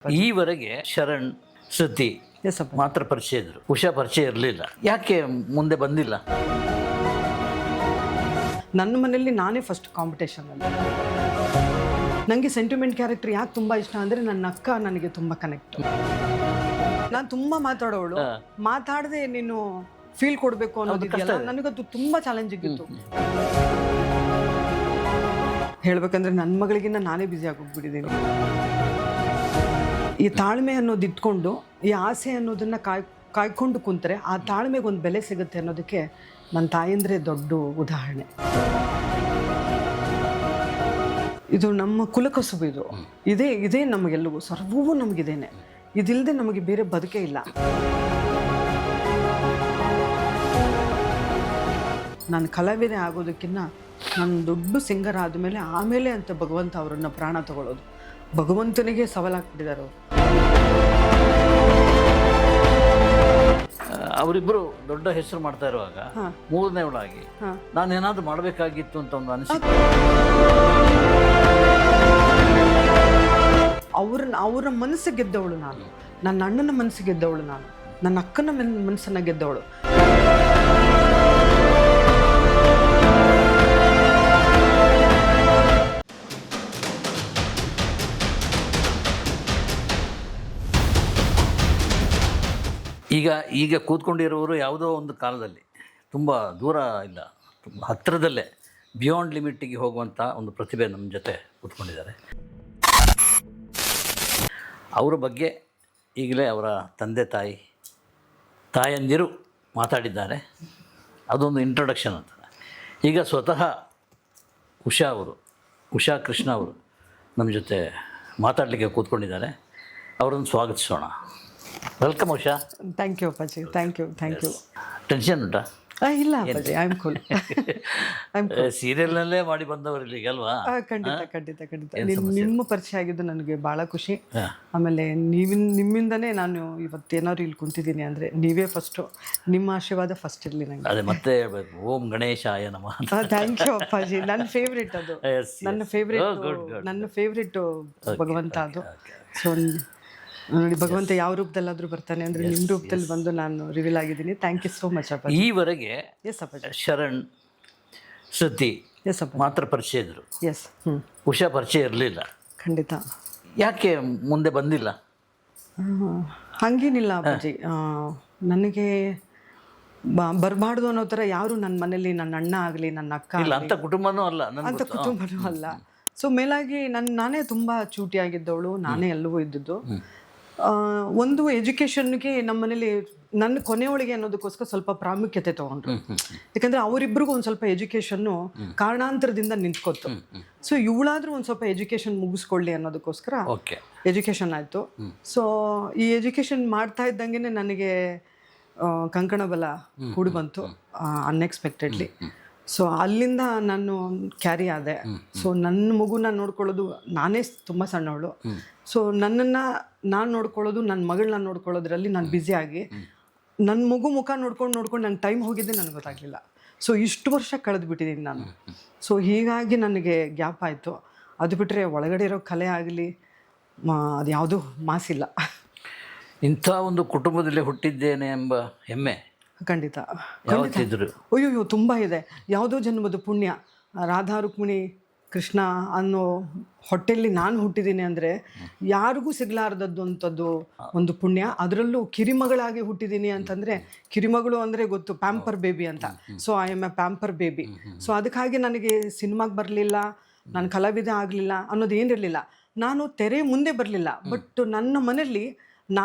ಈವರೆಗೆ ಶರಣ್ ಶ್ರುತಿ ಮಾತ್ರ ಪರಿಚಯ ಇದ್ರು, ಉಷಾ ಪರಿಚಯ ಇರಲಿಲ್ಲ. ಯಾಕೆ ಮುಂದೆ ಬಂದಿಲ್ಲ? ನನ್ನ ಮನೆಯಲ್ಲಿ ನಾನೇ ಫಸ್ಟ್ ಕಾಂಪಿಟೇಷನಲ್ಲಿ. ನನಗೆ ಸೆಂಟಿಮೆಂಟ್ ಕ್ಯಾರೆಕ್ಟರ್ ಯಾಕೆ ತುಂಬ ಇಷ್ಟ ಅಂದರೆ ನನ್ನ ಅಕ್ಕ ನನಗೆ ತುಂಬ ಕನೆಕ್ಟ್. ನಾನು ತುಂಬ ಮಾತಾಡೋಳು, ಮಾತಾಡದೆ ನೀನು ಫೀಲ್ ಕೊಡಬೇಕು ಅನ್ನೋದಿದೆಯಲ್ಲ, ನನಗದು ತುಂಬ ಚಾಲೆಂಜಿಂಗ್ ಇತ್ತು. ಹೇಳ್ಬೇಕಂದ್ರೆ ನನ್ನ ಮಗಳಿಗಿನ್ನ ನಾನೇ ಬ್ಯುಸಿ ಆಗೋಗ್ಬಿಟ್ಟಿದ್ದೀನಿ. ಈ ತಾಳ್ಮೆ ಅನ್ನೋದು ಇಟ್ಕೊಂಡು ಈ ಆಸೆ ಅನ್ನೋದನ್ನು ಕಾಯ್ಕೊಂಡು ಕುಂತರೆ ಆ ತಾಳ್ಮೆಗೆ ಒಂದು ಬೆಲೆ ಸಿಗುತ್ತೆ ಅನ್ನೋದಕ್ಕೆ ನನ್ನ ತಾಯಂದ್ರೆ ದೊಡ್ಡ ಉದಾಹರಣೆ. ಇದು ನಮ್ಮ ಕುಲಕಸುಬು. ಇದೇ ನಮಗೆಲ್ಲವೂ, ಸರ್ವವೂ ನಮಗಿದೇನೆ. ಇದಿಲ್ಲದೆ ನಮಗೆ ಬೇರೆ ಬದುಕೇ ಇಲ್ಲ. ನಾನು ಕಲಾವಿದೆ ಆಗೋದಕ್ಕಿಂತ ನಾನು ದೊಡ್ಡ ಸಿಂಗರ್ ಆದಮೇಲೆ ಆಮೇಲೆ ಅಂತ ಭಗವಂತ ಅವರನ್ನು ಪ್ರಾಣ ತಗೊಳ್ಳೋದು. ಭಗವಂತನಿಗೆ ಸವಾಲಾಗ್ಬಿಟ್ಟಿದ್ದಾರೆ ಅವರು. ಅವರಿಬ್ಬರು ದೊಡ್ಡ ಹೆಸರು ಮಾಡ್ತಾ ಇರುವಾಗ ಮೂರನೇವಳಾಗಿ ನಾನು ಏನಾದ್ರು ಮಾಡಬೇಕಾಗಿತ್ತು ಅಂತ ಒಂದು ಅನಿಸಿಕೆ. ಅವರ ಮನಸ್ಸಿಗೆ ಗೆದ್ದವಳು ನಾನು, ನನ್ನ ಅಣ್ಣನ ಮನಸ್ಸಿಗೆ ಗೆದ್ದವಳು ನಾನು, ನನ್ನ ಅಕ್ಕನ ಮನಸ್ಸನ್ನ ಗೆದ್ದವಳು. ಈಗ ಕೂತ್ಕೊಂಡಿರೋರು ಯಾವುದೋ ಒಂದು ಕಾಲದಲ್ಲಿ ತುಂಬ ದೂರ ಇಲ್ಲ, ತುಂಬ ಹತ್ತಿರದಲ್ಲೇ ಬಿಯಾಂಡ್ ಲಿಮಿಟಿಗೆ ಹೋಗುವಂಥ ಒಂದು ಪ್ರತಿಭೆ ನಮ್ಮ ಜೊತೆ ಕೂತ್ಕೊಂಡಿದ್ದಾರೆ. ಅವರ ಬಗ್ಗೆ ಈಗಲೇ ಅವರ ತಂದೆ ತಾಯಂದಿರು ಮಾತಾಡಿದ್ದಾರೆ. ಅದೊಂದು ಇಂಟ್ರೊಡಕ್ಷನ್ ಅಂತ. ಈಗ ಸ್ವತಃ ಉಷಾ ಕೃಷ್ಣ ಅವರು ನಮ್ಮ ಜೊತೆ ಮಾತಾಡಲಿಕ್ಕೆ ಕೂತ್ಕೊಂಡಿದ್ದಾರೆ. ಅವರನ್ನು ಸ್ವಾಗತಿಸೋಣ. Welcome Usha. Thank you Appaji. Thank you. Tension ಉಂಟಾ? ಇಲ್ಲ ಅಪ್ಪಾಜಿ, ಐ ಆಮ್ ಕೂಲ್. ಸೀರಿಯಲ್ನಲ್ಲೇ ಮಾಡಿ ಬಂದವರು ಈಗ ಅಲ್ವಾ? ಖಂಡಿತ. ನಿಮ್ಮ ಪರಿಚಯ ಆಗಿದ್ದು ನನಗೆ ಭಾಳ ಖುಷಿ. ಆಮೇಲೆ ನಿಮ್ಮಿಂದನೇ ನಾನು ಇವತ್ತೇನಾದ್ರು ಇಲ್ಲಿ ಕುಂತಿದ್ದೀನಿ ಅಂದರೆ ನೀವೇ ಫಸ್ಟು. ನಿಮ್ಮ ಆಶೀರ್ವಾದ ಫಸ್ಟ್ ಇರಲಿ ನನಗೆ. ಅದೇ ಮತ್ತೆ ಹೇಳ್ಬೇಕು, ಓಂ ಗಣೇಶಾಯ ನಮಃ. ಥ್ಯಾಂಕ್ ಯು ಅಪ್ಪಾಜಿ. ನನ್ನ ಫೇವ್ರೇಟ್ ಅದು. ನನ್ನ ಫೇವ್ರೇಟು ಭಗವಂತ ಅದು. ಸೊ ನೋಡಿ, ಭಗವಂತ ಯಾವ ರೂಪದಲ್ಲಾದರೂ ಬರ್ತಾನೆ ಅಂದರೆ ನಿಮ್ಮ ರೂಪದಲ್ಲಿ ಬಂದು ನಾನು ರಿವೀಲ್ ಆಗಿದ್ದೀನಿ. ಥ್ಯಾಂಕ್ ಯು ಸೋ ಮಚ್ ಅಪ್ಪ. ಈವರೆಗೆ ಶರಣ್ ಶ್ರುತಿ ಮಾತ್ರ ಪರಿಚಯ ಇದ್ರು, ಉಷಾ ಪರಿಚಯ ಇರಲಿಲ್ಲ. ಖಂಡಿತ. ಯಾಕೆ ಮುಂದೆ ಬಂದಿಲ್ಲ? ಹಾಗೇನಿಲ್ಲ ಅಪ್ಪಾಜಿ, ನನಗೆ ಬರಬಾರ್ದು ಅನ್ನೋ ಥರ ಯಾರು ನನ್ನ ಮನೇಲಿ, ನನ್ನ ಅಣ್ಣ ಆಗಲಿ, ನನ್ನ ಅಕ್ಕ ಇಲ್ಲ, ಅಂಥ ಕುಟುಂಬನೂ ಅಲ್ಲ. ಸೊ ಮೇಲಾಗಿ ನಾನೇ ತುಂಬ ಚೂಟಿಯಾಗಿದ್ದವಳು, ನಾನೇ ಎಲ್ಲವೂ ಇದ್ದದ್ದು. ಒಂದು ಎಜುಕೇಷನ್ಗೆ ನಮ್ಮ ಮನೇಲಿ ನನ್ನ ಕೊನೆಯೊಳಗೆ ಅನ್ನೋದಕ್ಕೋಸ್ಕರ ಸ್ವಲ್ಪ ಪ್ರಾಮುಖ್ಯತೆ ತೊಗೊಂಡ್ರು. ಯಾಕಂದರೆ ಅವರಿಬ್ಬರಿಗೂ ಒಂದು ಸ್ವಲ್ಪ ಎಜುಕೇಷನ್ನು ಕಾರಣಾಂತರದಿಂದ ನಿಂತ್ಕೊತು. ಸೊ ಇವಳಾದ್ರೂ ಒಂದು ಸ್ವಲ್ಪ ಎಜುಕೇಷನ್ ಮುಗಿಸ್ಕೊಳ್ಳಿ ಅನ್ನೋದಕ್ಕೋಸ್ಕರ ಎಜುಕೇಷನ್ ಆಯಿತು. ಸೊ ಈ ಎಜುಕೇಷನ್ ಮಾಡ್ತಾ ಇದ್ದಂಗೆ ನನಗೆ ಕಂಕಣ ಬಲ ಕೂಡಿ ಬಂತು ಅನ್ಎಕ್ಸ್ಪೆಕ್ಟೆಡ್ಲಿ. ಸೊ ಅಲ್ಲಿಂದ ನಾನು ಕ್ಯಾರಿ ಆದೆ. ಸೊ ನನ್ನ ಮಗುನ ನೋಡ್ಕೊಳ್ಳೋದು, ನಾನೇ ತುಂಬ ಸಣ್ಣವಳು. ಸೊ ನನ್ನನ್ನು ನಾನು ನೋಡ್ಕೊಳ್ಳೋದು, ನನ್ನ ಮಗಳನ್ನ ನೋಡ್ಕೊಳ್ಳೋದ್ರಲ್ಲಿ ನಾನು ಬ್ಯುಸಿಯಾಗಿ ನನ್ನ ಮುಖ ನೋಡ್ಕೊಂಡು ನಂಗೆ ಟೈಮ್ ಹೋಗಿದ್ದೆ ನನಗೆ ಗೊತ್ತಾಗಲಿಲ್ಲ. ಸೊ ಇಷ್ಟು ವರ್ಷ ಕಳೆದುಬಿಟ್ಟಿದ್ದೀನಿ ನಾನು. ಸೊ ಹೀಗಾಗಿ ನನಗೆ ಗ್ಯಾಪ್ ಆಯಿತು. ಅದು ಬಿಟ್ಟರೆ ಒಳಗಡೆ ಇರೋ ಕಲೆ ಆಗಲಿ ಅದು ಯಾವುದೂ ಮಾಸಿಲ್ಲ. ಇಂಥ ಒಂದು ಕುಟುಂಬದಲ್ಲಿ ಹುಟ್ಟಿದ್ದೇನೆ ಎಂಬ ಹೆಮ್ಮೆ ಖಂಡಿತ. ಅಯ್ಯೋ, ತುಂಬ ಇದೆ. ಯಾವುದೋ ಜನ್ಮದ ಪುಣ್ಯ. ರಾಧಾ ರುಕ್ಮಿಣಿ ಕೃಷ್ಣ ಅನ್ನೋ ಹೊಟ್ಟೆಯಲ್ಲಿ ನಾನು ಹುಟ್ಟಿದ್ದೀನಿ ಅಂದರೆ ಯಾರಿಗೂ ಸಿಗಲಾರ್ದದ್ದು ಅಂಥದ್ದು ಒಂದು ಪುಣ್ಯ. ಅದರಲ್ಲೂ ಕಿರಿಮಗಳಾಗಿ ಹುಟ್ಟಿದ್ದೀನಿ ಅಂತಂದರೆ, ಕಿರಿಮಗಳು ಅಂದರೆ ಗೊತ್ತು, ಪ್ಯಾಂಪರ್ ಬೇಬಿ ಅಂತ. So I am A pamper baby. So ಅದಕ್ಕಾಗಿ ನನಗೆ ಸಿನಿಮಾಗೆ ಬರಲಿಲ್ಲ, ನಾನು ಕಲಾವಿದ ಆಗಲಿಲ್ಲ ಅನ್ನೋದು ಏನಿರಲಿಲ್ಲ. ನಾನು ತೆರೆ ಮುಂದೆ ಬರಲಿಲ್ಲ. ಬಟ್ ನನ್ನ ಮನೆಯಲ್ಲಿ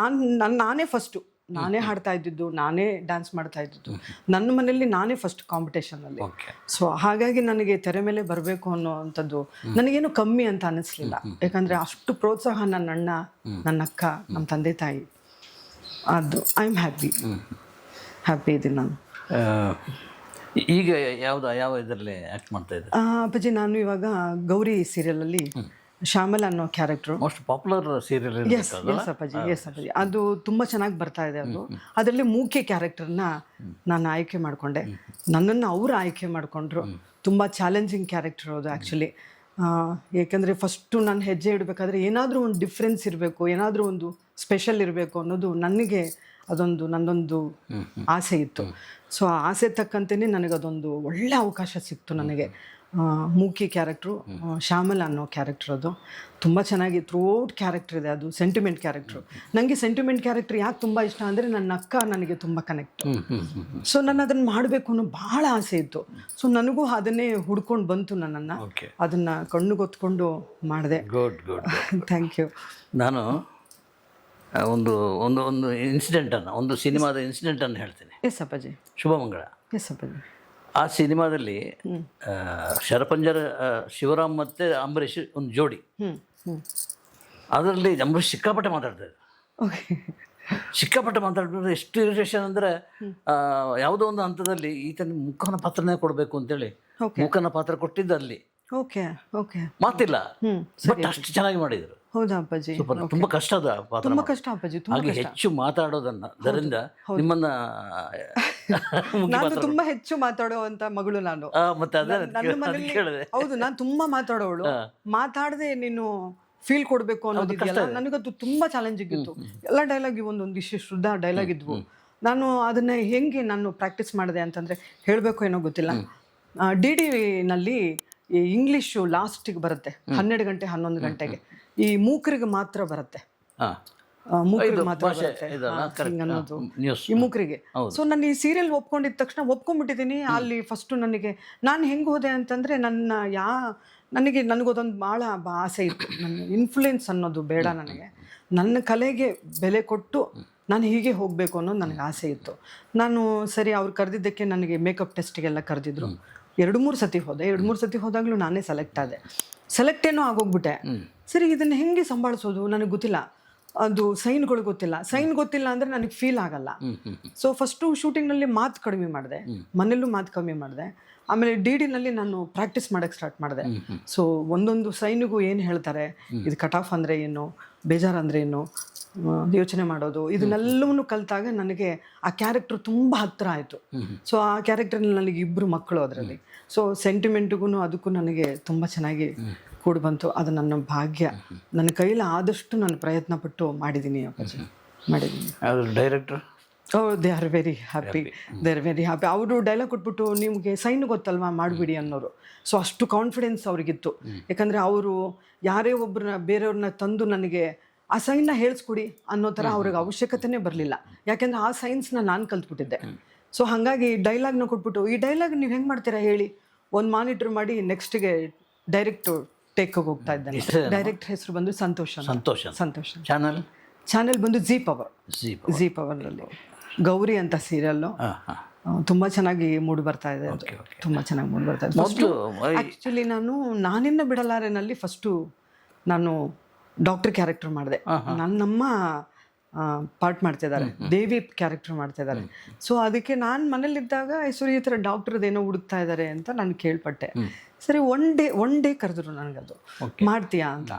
ನಾನೇ ಫಸ್ಟು, ನಾನೇ ಹಾಡ್ತಾ ಇದ್ದಿದ್ದು, ನಾನೇ ಡ್ಯಾನ್ಸ್ ಮಾಡ್ತಾ ಇದ್ದಿದ್ದು. ನನ್ನ ಮನೆಯಲ್ಲಿ ನಾನೇ ಫಸ್ಟ್ ಕಾಂಪಿಟೇಷನಲ್ಲಿ. ಸೊ ಹಾಗಾಗಿ ನನಗೆ ತೆರೆ ಮೇಲೆ ಬರಬೇಕು ಅನ್ನೋವಂಥದ್ದು ನನಗೇನು ಕಮ್ಮಿ ಅಂತ ಅನ್ನಿಸ್ಲಿಲ್ಲ. ಯಾಕಂದರೆ ಅಷ್ಟು ಪ್ರೋತ್ಸಾಹ ನನ್ನ ಅಣ್ಣ, ನನ್ನ ಅಕ್ಕ, ನಮ್ಮ ತಂದೆ ತಾಯಿ. ಅದು ಐ ಆಮ್ ಹ್ಯಾಪಿ ಇದ್ದೀನಿ ನಾನು. ಈಗ ಯಾವ ಇದರಲ್ಲಿ ಆ್ಯಕ್ಟ್ ಮಾಡ್ತಾ ಇದ್ದೆ? ಅಪ್ಪಾಜಿ, ನಾನು ಇವಾಗ ಗೌರಿ ಸೀರಿಯಲಲ್ಲಿ ಶ್ಯಾಮಲ ಅನ್ನೋ character, most popular serial. Yes Appaji. ಅದು ತುಂಬ ಚೆನ್ನಾಗಿ ಬರ್ತಾ ಇದೆ. ಅದರಲ್ಲಿ ಮುಖ್ಯ ಕ್ಯಾರೆಕ್ಟರ್ನ ನಾನು ಆಯ್ಕೆ ಮಾಡಿಕೊಂಡೆ. ನನ್ನನ್ನು ಅವರು ಆಯ್ಕೆ ಮಾಡಿಕೊಂಡ್ರು. ತುಂಬ ಚಾಲೆಂಜಿಂಗ್ ಕ್ಯಾರೆಕ್ಟರ್ ಅದು ಆ್ಯಕ್ಚುಲಿ. ಏಕೆಂದರೆ ಫಸ್ಟು ನಾನು ಹೆಜ್ಜೆ ಇಡಬೇಕಾದ್ರೆ ಏನಾದರೂ ಒಂದು ಡಿಫ್ರೆನ್ಸ್ ಇರಬೇಕು, ಏನಾದರೂ ಒಂದು ಸ್ಪೆಷಲ್ ಇರಬೇಕು ಅನ್ನೋದು ನನಗೆ ಅದೊಂದು ನನ್ನೊಂದು ಆಸೆ ಇತ್ತು. ಸೊ ಆ ಆಸೆ ತಕ್ಕಂತೆಯೇ ನನಗದೊಂದು ಒಳ್ಳೆ ಅವಕಾಶ ಸಿಕ್ತು ನನಗೆ. ಮೂಕಿ ಕ್ಯಾರೆಕ್ಟ್ರು, ಶ್ಯಾಮಲ ಅನ್ನೋ ಕ್ಯಾರೆಕ್ಟರ್, ಅದು ತುಂಬ ಚೆನ್ನಾಗಿ ಥ್ರೂಔಟ್ ಕ್ಯಾರೆಕ್ಟರ್ ಇದೆ. ಅದು ಸೆಂಟಿಮೆಂಟ್ ಕ್ಯಾರೆಕ್ಟ್ರು. ನನಗೆ ಸೆಂಟಿಮೆಂಟ್ ಕ್ಯಾರೆಕ್ಟರ್ ಯಾಕೆ ತುಂಬ ಇಷ್ಟ ಅಂದರೆ ನನ್ನ ಅಕ್ಕ ನನಗೆ ತುಂಬ ಕನೆಕ್ಟ್. ಸೊ ನಾನು ಅದನ್ನು ಮಾಡಬೇಕು ಅನ್ನೋ ಭಾಳ ಆಸೆ ಇತ್ತು. ಸೊ ನನಗೂ ಅದನ್ನೇ ಹುಡ್ಕೊಂಡು ಬಂತು ನನ್ನನ್ನು, ಅದನ್ನು ಕಣ್ಣುಗೊತ್ಕೊಂಡು ಮಾಡಿದೆ. Good good thank you. ನಾನು ಒಂದು ಒಂದು ಒಂದು ಇನ್ಸಿಡೆಂಟನ್ನು, ಒಂದು ಸಿನಿಮಾದ ಇನ್ಸಿಡೆಂಟನ್ನು ಹೇಳ್ತೀನಿ. ಎಸ್ ಅಪ್ಪಾಜಿ. ಶುಭಮಂಗಳ. ಎಸ್ ಅಪ್ಪಾಜಿ. ಆ ಸಿನಿಮಾದಲ್ಲಿ ಶರಪಂಜರ ಶಿವರಾಮ್ ಮತ್ತು ಅಂಬರೀಷ್ ಒಂದು ಜೋಡಿ. ಅದರಲ್ಲಿ ಅಂಬರೀಷ್ ಸಿಕ್ಕಾಪಟ್ಟೆ ಮಾತಾಡ್ತಾರೆ. ಓಕೆ. ಸಿಕ್ಕಾಪಟ್ಟೆ ಮಾತಾಡ್ಬಿಟ್ರೆ ಎಷ್ಟು ಇರಿಟೇಷನ್ ಅಂದರೆ, ಯಾವುದೋ ಒಂದು ಹಂತದಲ್ಲಿ ಈತನ ಮುಖನ ಪಾತ್ರನೇ ಕೊಡಬೇಕು ಅಂತೇಳಿ ಮುಖನ ಪಾತ್ರ ಕೊಟ್ಟಿದ್ದು ಅಲ್ಲಿ. Okay okay. ಮಾತಿಲ್ಲ, ಬಟ್ ಅಷ್ಟು ಚೆನ್ನಾಗಿ ಮಾಡಿದರು. ಹೌದಾ ಅಪ್ಪಾಜಿ? ತುಂಬ ಕಷ್ಟದ ಪಾತ್ರ. ತುಂಬ ಕಷ್ಟ ಅಪ್ಪಾಜಿ, ತುಂಬ ಹಾಗೆ ಹೆಚ್ಚು ಮಾತಾಡೋದರಿಂದ ನಿಮ್ಮನ್ನ ನಾನು ತುಂಬಾ ಹೆಚ್ಚು ಮಾತಾಡುವಂತ ಮಗಳು ನಾನು. ಮತ್ತೆ ನನ್ನ ಮನೇಲಿ ಹೌದು, ನಾನು ತುಂಬಾ ಮಾತಾಡೋಳು. ಮಾತಾಡದೆ ನೀನು ಫೀಲ್ ಕೊಡ್ಬೇಕು ಅನ್ನೋದಿದೆಯಲ್ಲ, ನನಗದು ತುಂಬಾ ಚಾಲೆಂಜಿಂಗ್ ಇತ್ತು. ಎಲ್ಲ ಡೈಲಾಗ್ ಒಂದೊಂದು ಶುದ್ಧ ಡೈಲಾಗ್ ಇದ್ವು. ನಾನು ಅದನ್ನ ಹೆಂಗೆ ನಾನು ಪ್ರಾಕ್ಟೀಸ್ ಮಾಡಿದೆ ಅಂತಂದ್ರೆ ಹೇಳಬೇಕು ಏನೋ ಗೊತ್ತಿಲ್ಲ. DD ನಲ್ಲಿ ಇಂಗ್ಲೀಷು ಲಾಸ್ಟಿಗೆ ಬರುತ್ತೆ 12 ಗಂಟೆ 11 ಗಂಟೆಗೆ. ಈ ಮೂಕರಿಗೆ ಮಾತ್ರ ಬರುತ್ತೆ, ಮೂಕರಿಗೆ ಮಾತ್ರ ಬರುತ್ತೆ ಅನ್ನೋದು ಈ ಮೂಕರಿಗೆ. ಸೊ ನಾನು ಈ ಸೀರಿಯಲ್ ಒಪ್ಕೊಂಡಿದ್ದ ತಕ್ಷಣ ಒಪ್ಕೊಂಡ್ಬಿಟ್ಟಿದ್ದೀನಿ. ಅಲ್ಲಿ ಫಸ್ಟು ನಾನು ಹೆಂಗೆ ಹೋದೆ ಅಂತಂದರೆ ನನಗೊಂದೊಂದು ಭಾಳ ಆಸೆ ಇತ್ತು. ನನ್ನ ಇನ್ಫ್ಲುಯೆನ್ಸ್ ಅನ್ನೋದು ಬೇಡ ನನಗೆ. ನನ್ನ ಕಲೆಗೆ ಬೆಲೆ ಕೊಟ್ಟು ನಾನು ಹೀಗೆ ಹೋಗಬೇಕು ಅನ್ನೋದು ನನಗೆ ಆಸೆ ಇತ್ತು. ನಾನು ಸರಿ ಅವ್ರು ಕರೆದಿದ್ದಕ್ಕೆ ನನಗೆ ಮೇಕಪ್ ಟೆಸ್ಟಿಗೆಲ್ಲ ಕರೆದಿದ್ರು. 2-3 ಸತಿ ಹೋದೆ. 2-3 ಸತಿ ಹೋದಾಗಲೂ ನಾನೇ ಸೆಲೆಕ್ಟ್ ಆದೆ. ಸೆಲೆಕ್ಟ್ ಏನೋ ಆಗೋಗ್ಬಿಟ್ಟೆ. ಸರಿ ಇದನ್ನು ಹೆಂಗೆ ಸಂಭಾಳಿಸೋದು ನನಗೆ ಗೊತ್ತಿಲ್ಲ. ಅದು ಸೈನ್ಗಳು ಗೊತ್ತಿಲ್ಲ. ಸೈನ್ ಗೊತ್ತಿಲ್ಲ ಅಂದರೆ ನನಗೆ ಫೀಲ್ ಆಗಲ್ಲ. ಸೊ ಫಸ್ಟು ಶೂಟಿಂಗ್ನಲ್ಲಿ ಮಾತು ಕಡಿಮೆ ಮಾಡಿದೆ, ಮನೆಯಲ್ಲೂ ಮಾತು ಕಮ್ಮಿ ಮಾಡಿದೆ. ಆಮೇಲೆ DD ನಲ್ಲಿ ನಾನು ಪ್ರಾಕ್ಟೀಸ್ ಮಾಡೋಕ್ಕೆ ಸ್ಟಾರ್ಟ್ ಮಾಡಿದೆ. ಸೊ ಒಂದೊಂದು ಸೈನಿಗೂ ಏನು ಹೇಳ್ತಾರೆ, ಇದು ಕಟ್ ಆಫ್ ಅಂದರೆ ಏನು, ಬೇಜಾರು ಅಂದರೆ ಏನು, ಯೋಚನೆ ಮಾಡೋದು, ಇದನ್ನೆಲ್ಲವನ್ನೂ ಕಲಿತಾಗ ನನಗೆ ಆ ಕ್ಯಾರೆಕ್ಟರ್ ತುಂಬ ಹತ್ತಿರ ಆಯಿತು. ಸೊ ಆ ಕ್ಯಾರೆಕ್ಟರ್ನಲ್ಲಿ ನನಗೆ 2 ಮಕ್ಕಳು ಅದರಲ್ಲಿ. ಸೊ ಸೆಂಟಿಮೆಂಟಿಗೂ ಅದಕ್ಕೂ ನನಗೆ ತುಂಬ ಚೆನ್ನಾಗಿ ಕೂಡಿ ಬಂತು. ಅದು ನನ್ನ ಭಾಗ್ಯ. ನನ್ನ ಕೈಲಿ ಆದಷ್ಟು ನಾನು ಪ್ರಯತ್ನ ಪಟ್ಟು ಮಾಡಿದ್ದೀನಿ ಅಪ್ಪಾಜಿ, ಮಾಡಿದ್ದೀನಿ. Director they are very happy. ಅವರು ಡೈಲಾಗ್ ಕೊಟ್ಬಿಟ್ಟು ನಿಮಗೆ ಸೈನ್ ಗೊತ್ತಲ್ವಾ ಮಾಡಿಬಿಡಿ ಅನ್ನೋರು. ಸೊ ಅಷ್ಟು ಕಾನ್ಫಿಡೆನ್ಸ್ ಅವ್ರಿಗಿತ್ತು. ಯಾಕಂದರೆ ಅವರು ಯಾರೇ ಒಬ್ಬರನ್ನ ಬೇರೆಯವ್ರನ್ನ ತಂದು ನನಗೆ ಆ ಸೈನ್ನ ಹೇಳಿಸ್ಕೊಡಿ ಅನ್ನೋ ಥರ ಅವ್ರಿಗೆ ಅವಶ್ಯಕತೆನೇ ಬರಲಿಲ್ಲ. ಯಾಕೆಂದರೆ ಆ ಸೈನ್ಸ್ನ ನಾನು ಕಲ್ತ್ಬಿಟ್ಟಿದ್ದೆ. ಸೊ ಹಾಗಾಗಿ ಡೈಲಾಗ್ನ ಕೊಟ್ಬಿಟ್ಟು ಈ ಡೈಲಾಗ್ ನೀವು ಹೆಂಗೆ ಮಾಡ್ತೀರಾ ಹೇಳಿ, ಒಂದು ಮಾನಿಟ್ರ್ ಮಾಡಿ ನೆಕ್ಸ್ಟಿಗೆ ಡೈರೆಕ್ಟ್ ಟೇಕ್ಗೆ ಹೋಗ್ತಾ ಇದ್ದಾನೆ. ಡೈರೆಕ್ಟ್ ಹೆಸರು ಬಂದು ಸಂತೋಷ್. ಚಾನೆಲ್ ಬಂದು ಜೀ ಪವರ್ನಲ್ಲಿ ಗೌರಿ ಅಂತ ಸೀರಿಯಲ್ಲು ತುಂಬ ಚೆನ್ನಾಗಿ ಮೂಡಿ ಬರ್ತಾ ಇದೆ. ತುಂಬ ಚೆನ್ನಾಗಿ ಮೂಡಿ ಬರ್ತಾ ಇದೆ. ಫಸ್ಟು ಆ್ಯಕ್ಚುಲಿ ನಾನಿನ್ನ ಬಿಡಲಾರೆನಲ್ಲಿ ಫಸ್ಟು ನಾನು ಡಾಕ್ಟರ್ ಕ್ಯಾರೆಕ್ಟರ್ ಮಾಡಿದೆ. ನನ್ನಮ್ಮ ಪಾರ್ಟ್ ಮಾಡ್ತಿದ್ದಾರೆ, ದೇವಿ ಕ್ಯಾರೆಕ್ಟರ್ ಮಾಡ್ತಿದ್ದಾರೆ. ಸೊ ಅದಕ್ಕೆ ನಾನು ಮನೇಲಿದ್ದಾಗ ಈ ಥರ ಡಾಕ್ಟ್ರದ್ದೇನೋ ಹುಡುಕ್ತಾ ಇದ್ದಾರೆ ಅಂತ ನಾನು ಕೇಳ್ಪಟ್ಟೆ. ಸರಿ ಒನ್ ಡೇ ಕರೆದ್ರು ನನಗದು ಮಾಡ್ತೀಯಾ ಅಂತ.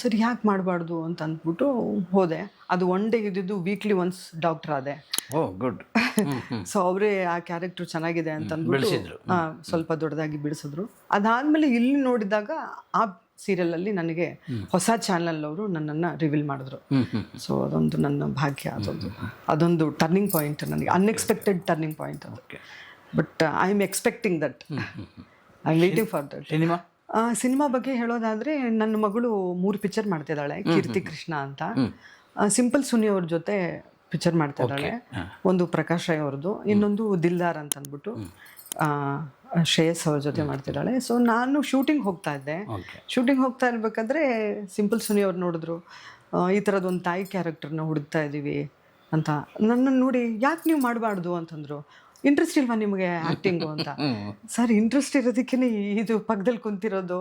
ಸರಿ ಯಾಕೆ ಮಾಡಬಾರ್ದು ಅಂತ ಅಂದ್ಬಿಟ್ಟು ಹೋದೆ. ಅದು 1 ಡೇ ಇದ್ದಿದ್ದು, ವೀಕ್ಲಿ ಒನ್ಸ್ ಡಾಕ್ಟರ್ ಆದೆ. ಗುಡ್. ಸೊ ಅವರೇ ಆ ಕ್ಯಾರೆಕ್ಟರ್ ಚೆನ್ನಾಗಿದೆ ಅಂತ ಅಂದ್ಬಿಟ್ಟು ಸ್ವಲ್ಪ ದೊಡ್ಡದಾಗಿ ಬಿಡಿಸಿದ್ರು. ಅದಾದಮೇಲೆ ಇಲ್ಲಿ ನೋಡಿದಾಗ ಆ ಸೀರಿಯಲಲ್ಲಿ ನನಗೆ ಹೊಸ ಚಾನಲ್ ಅವರು ನನ್ನನ್ನು ರಿವೀಲ್ ಮಾಡಿದ್ರು. ಸೊ ಅದೊಂದು ನನ್ನ ಭಾಗ್ಯ. ಅದೊಂದು ಟರ್ನಿಂಗ್ ಪಾಯಿಂಟ್ ನನಗೆ, ಅನ್ಎಕ್ಸ್ಪೆಕ್ಟೆಡ್ ಟರ್ನಿಂಗ್ ಪಾಯಿಂಟ್ ಅದು. But I am expecting that, I am waiting for that. Cinema ಬಗ್ಗೆ ಹೇಳೋದಾದರೆ, ನನ್ನ ಮಗಳು 3 ಪಿಕ್ಚರ್ ಮಾಡ್ತಿದ್ದಾಳೆ. ಕೀರ್ತಿ ಕೃಷ್ಣ ಅಂತ, ಸಿಂಪಲ್ ಸುನಿ ಅವ್ರ ಜೊತೆ ಪಿಕ್ಚರ್ ಮಾಡ್ತಿದ್ದಾಳೆ. ಒಂದು ಪ್ರಕಾಶ್ ರೈ ಅವ್ರದ್ದು, ಇನ್ನೊಂದು ದಿಲ್ದಾರ್ ಅಂತ ಅಂದ್ಬಿಟ್ಟು ಶ್ರೇಯಸ್ ಅವ್ರ ಜೊತೆ ಮಾಡ್ತಿದ್ದಾಳೆ. ಸೊ ನಾನು ಶೂಟಿಂಗ್ ಹೋಗ್ತಾ ಇದ್ದೆ. ಶೂಟಿಂಗ್ ಹೋಗ್ತಾ ಇರ್ಬೇಕಾದ್ರೆ ಸಿಂಪಲ್ ಸುನಿ ಅವ್ರು ನೋಡಿದ್ರು, ಈ ಥರದೊಂದು ತಾಯಿ ಕ್ಯಾರೆಕ್ಟರ್ನ ಹುಡುಕ್ತಾ ಇದ್ದೀವಿ ಅಂತ. ನನ್ನನ್ನು ನೋಡಿ ಯಾಕೆ ನೀವು ಮಾಡಬಾರ್ದು ಅಂತಂದರು. ಇಂಟ್ರೆಸ್ಟ್ ಇಲ್ವಾ ನಿಮಗೆ ಆ್ಯಕ್ಟಿಂಗು ಅಂತ. ಸರ್ ಇಂಟ್ರೆಸ್ಟ್ ಇರೋದಕ್ಕೇ ಇದು ಪಕ್ಕದಲ್ಲಿ ಕುಂತಿರೋದು,